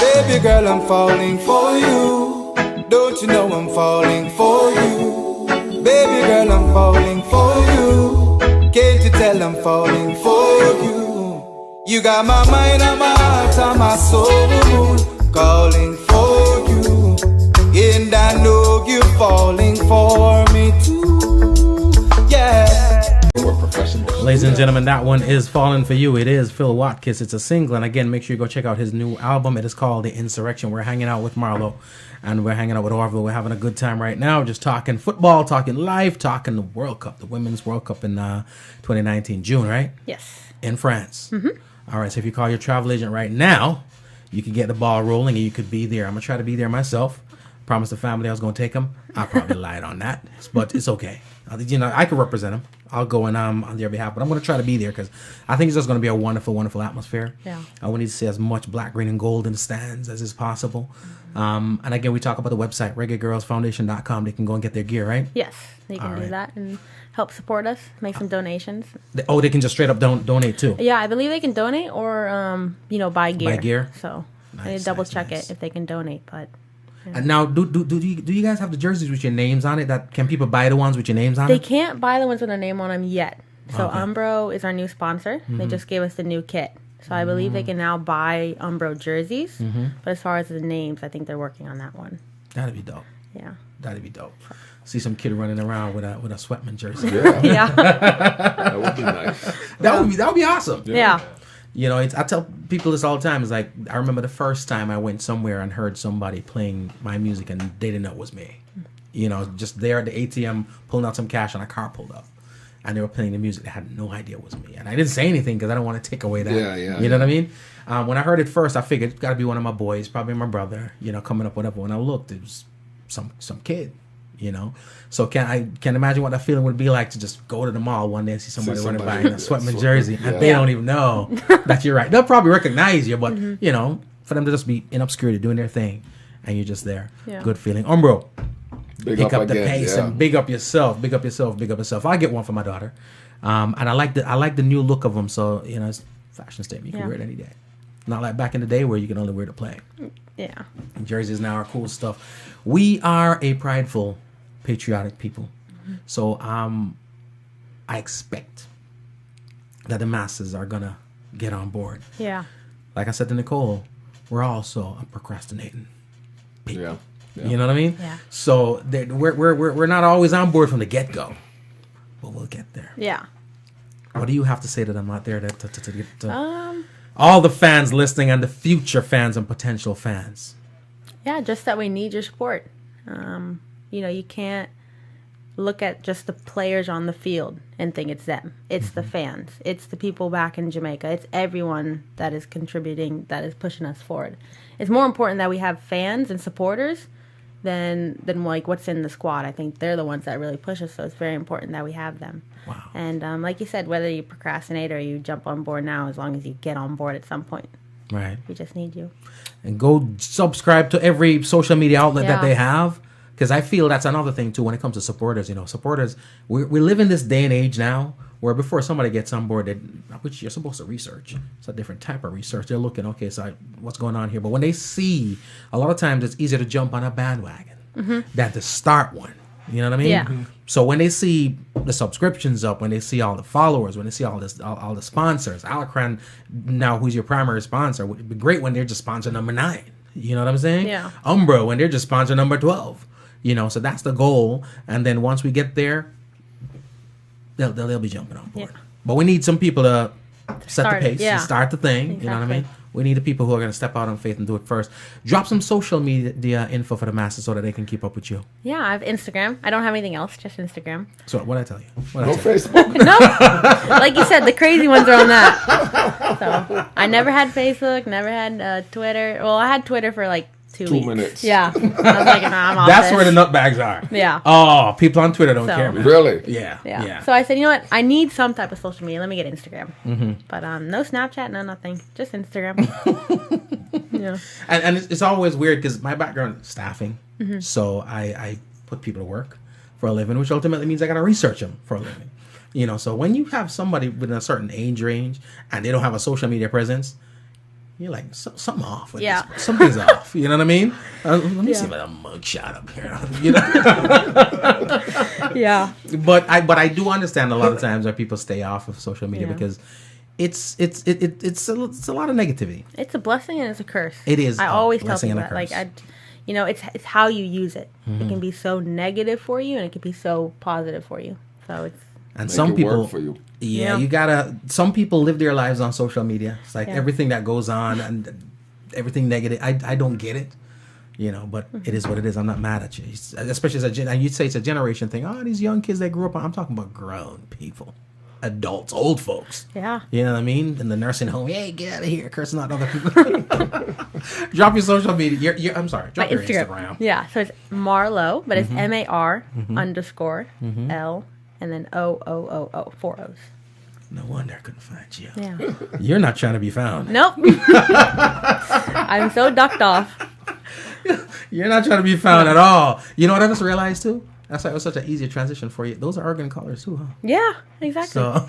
Baby girl, I'm falling for you. Don't you know I'm falling for you? Baby girl, I'm falling for you. Can't you tell I'm falling for you? You got my mind and my heart and my soul calling for you. And I know you're falling for me too. Yeah. We're professionals. Ladies and gentlemen, that one is Falling For You. It is Phil Watkins. It's a single. And again, make sure you go check out his new album. It is called The Insurrection. We're hanging out with Marlo and we're hanging out with Orville. We're having a good time right now. Just talking football, talking life, talking the World Cup, the Women's World Cup in 2019, June, right? Yes. In France. All right. So if you call your travel agent right now, you can get the ball rolling and you could be there. I'm going to try to be there myself. Promised the family I was going to take them. I probably lied on that, but it's okay. You know, I can represent them. I'll go and on their behalf, but I'm going to try to be there because I think it's just going to be a wonderful atmosphere. Yeah. We need to see as much black, green, and gold in the stands as is possible. And again, we talk about the website, ReggaeGirlzFoundation.com. They can go and get their gear, right? Yes, they can do that and help support us, make some donations. They can just straight up donate too. Yeah, I believe they can donate or buy gear. Buy gear? So I need Nice, to double nice, check nice. it if they can donate, but. And now, do you guys have the jerseys with your names on it? That can people buy the ones with your names on They it? can't buy the ones with their name on them yet. So Okay. Umbro is our new sponsor. They just gave us the new kit. So I believe they can now buy Umbro jerseys. But as far as the names, I think they're working on that one. That'd be dope. Yeah. That'd be dope. See some kid running around with a Sweatman jersey. Yeah, Yeah. that would be nice. That would be awesome. Yeah. You know, I tell people this all the time. It's like, I remember the first time I went somewhere and heard somebody playing my music and they didn't know it was me. You know, just there at the ATM pulling out some cash and a car pulled up. And they were playing the music. They had no idea it was me. And I didn't say anything because I don't want to take away that. Yeah, You know what I mean? When I heard it first, I figured it's got to be one of my boys, probably my brother, you know, coming up, whatever. When I looked, it was some kid, you know. So can imagine what that feeling would be like to just go to the mall one day and see somebody running by in a Sweatman jersey and they don't even know that you're right. They'll probably recognize you, but you know, for them to just be in obscurity doing their thing and you're just there. Yeah. Good feeling. Umbro, Big pick up the again, pace yeah. and big up yourself. Big up yourself. I get one for my daughter, and I like the new look of them. So you know, it's a fashion statement. You can wear it any day. Not like back in the day where you can only wear it to play. Yeah. Jerseys now are cool stuff. We are a prideful, patriotic people. So I expect that the masses are gonna get on board. Yeah. Like I said to Nicole, we're also a procrastinating people. Yeah. You know what I mean? Yeah. So we're not always on board from the get go, but we'll get there. Yeah. What do you have to say to them out there to get to all the fans listening and the future fans and potential fans? Yeah, just that we need your support. You know, you can't look at just the players on the field and think it's them. It's the fans. It's the people back in Jamaica. It's everyone that is contributing, that is pushing us forward. It's more important that we have fans and supporters than like what's in the squad. I think they're the ones that really push us, so it's very important that we have them. Wow. And like you said, whether you procrastinate or you jump on board now, as long as you get on board at some point, Right. we just need you. And go subscribe to every social media outlet that Yeah. they have. Because I feel that's another thing, too, when it comes to supporters. You know, supporters, we live in this day and age now where before somebody gets on board, which you're supposed to research. It's a different type of research. They're looking, okay, so what's going on here? But when they see, a lot of times it's easier to jump on a bandwagon than to start one. You know what I mean? Yeah. So when they see the subscriptions up, when they see all the followers, when they see all the sponsors, Alacran now, who's your primary sponsor, would be great when they're just sponsor number 9. You know what I'm saying? Yeah. Umbro when they're just sponsor number 12. You know, so that's the goal. And then once we get there, they'll be jumping on board. Yeah. But we need some people to set the Start it, pace yeah. and start the thing. You know what I mean? Exactly. We need the people who are going to step out on faith and do it first. Drop some social media info for the masses so that they can keep up with you. Yeah, I have Instagram. I don't have anything else, just Instagram. So what I tell you? No Facebook. No, like you said, the crazy ones are on that. So I never had Facebook, never had Twitter. Well, I had Twitter for like 2 weeks. minutes. Yeah, I was like, nah, I'm off That's this. where the nutbags are. Yeah. Oh, people on Twitter don't So- care, man. Really? Yeah. Yeah. So I said, you know what? I need some type of social media. Let me get Instagram. But no Snapchat, no nothing. Just Instagram. Yeah. And it's always weird because my background is staffing. So I put people to work for a living, which ultimately means I got to research them for a living. You know, so when you have somebody within a certain age range and they don't have a social media presence, you're like, something off with Yeah. this. Something's off. You know what I mean? Let me see if I have a mugshot up here. You know? Yeah. But I do understand a lot of times where people stay off of social media Yeah. because it's a lot of negativity. It's a blessing and it's a curse. It is I a always tell blessing people and a that. curse. It's how you use it. It can be so negative for you and it can be so positive for you. So it's And Make some it people work for you. Yeah, Yeah. some people live their lives on social media. It's like Yeah. everything that goes on and everything negative. I don't get it, you know, but it is what it is. I'm not mad at you. Especially and you'd say it's a generation thing. Oh, these young kids that grew up on, I'm talking about grown people, adults, old folks. yeah. You know what I mean? In the nursing home, hey, get out of here, cursing out other people. Drop your social media. I'm sorry. Drop your Instagram. Yeah. So it's Marlo, but it's MAR underscore L and then O 4 O's. No wonder I couldn't find you. Yeah. You're not trying to be found. Nope. I'm so ducked off. You're not trying to be found at all. You know what I just realized too? That's why it was such an easier transition for you. Those are organ colors too, huh? Yeah, exactly. So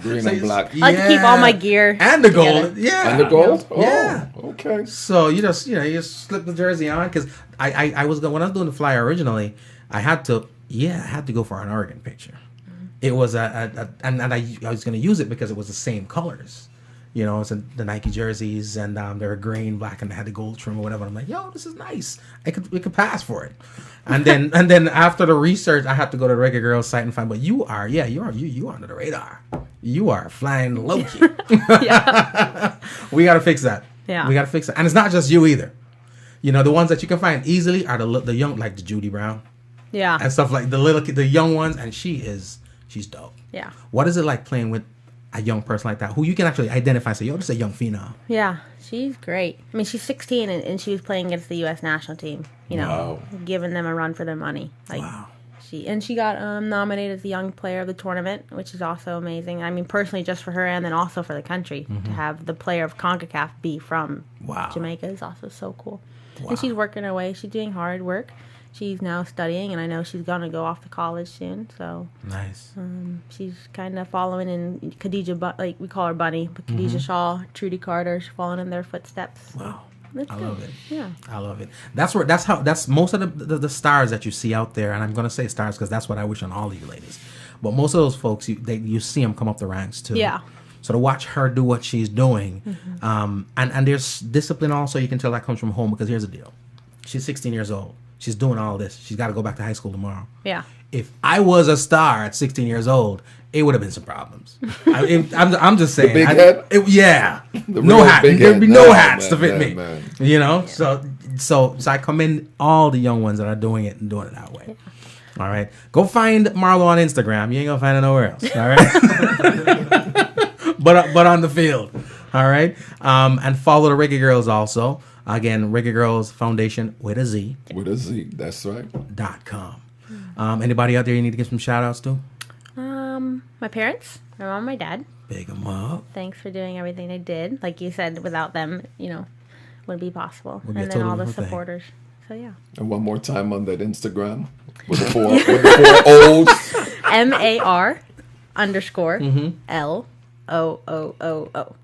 Green and black. I like to keep all my gear and the together. gold. Yeah, And the gold? Oh, Yeah. okay. So you just slip the jersey on because I was when I was doing the flyer originally, I had to go for an organ picture. It was and I was going to use it because it was the same colors. You know, it's the Nike jerseys, and they were green, black, and they had the gold trim or whatever. I'm like, yo, this is nice. We could pass for it. And then after the research, I had to go to the Reggae Girlz site and find. But you are under the radar. You are flying low key. We got to fix that. Yeah. We got to fix it, and it's not just you either. You know, the ones that you can find easily are the young, like the Judy Brown Yeah. and stuff like the young ones, and she's dope. Yeah. What is it like playing with a young person like that who you can actually identify and say, yo, this is a young phenom? Yeah. She's great. I mean, she's 16 and she was playing against the U.S. national team. You know, Wow. giving them a run for their money. Like, Wow. She got nominated as the young player of the tournament, which is also amazing. I mean, personally, just for her and then also for the country to have the player of CONCACAF be from Wow. Jamaica is also so cool. Wow. And she's working her way. She's doing hard work. She's now studying, and I know she's gonna go off to college soon. So Nice. she's kind of following in Khadija, like we call her Bunny, but Khadija Shaw, Trudy Carter, she's following in their footsteps. Wow. That's I good. love it. Yeah. I love it. That's most of the stars that you see out there, and I'm gonna say stars because that's what I wish on all of you ladies. But most of those folks, you see them come up the ranks too. Yeah. So to watch her do what she's doing, and there's discipline also. You can tell that comes from home because here's the deal: she's 16 years old. She's doing all this. She's got to go back to high school tomorrow. Yeah. If I was a star at 16 years old, it would have been some problems. I'm just saying. The big head? Yeah. The No real hat. big There'd head. be no Man, hats to man, fit man, me. man. You know? So I commend all the young ones that are doing it and doing it that way. All right. Go find Marlo on Instagram. You ain't going to find it nowhere else. All right. but on the field. All right. And follow the Reggae Girlz also. Again, Reggae Girlz Foundation with a Z. With a Z, that's right. .com. Anybody out there you need to give some shout outs to? My parents, my mom, my dad. Big 'em up. Thanks for doing everything they did. Like you said, without them, wouldn't be possible. Would be a And then totally all the different thing. supporters. So yeah. And one more time on that Instagram with the four O's. MAR_LOOO.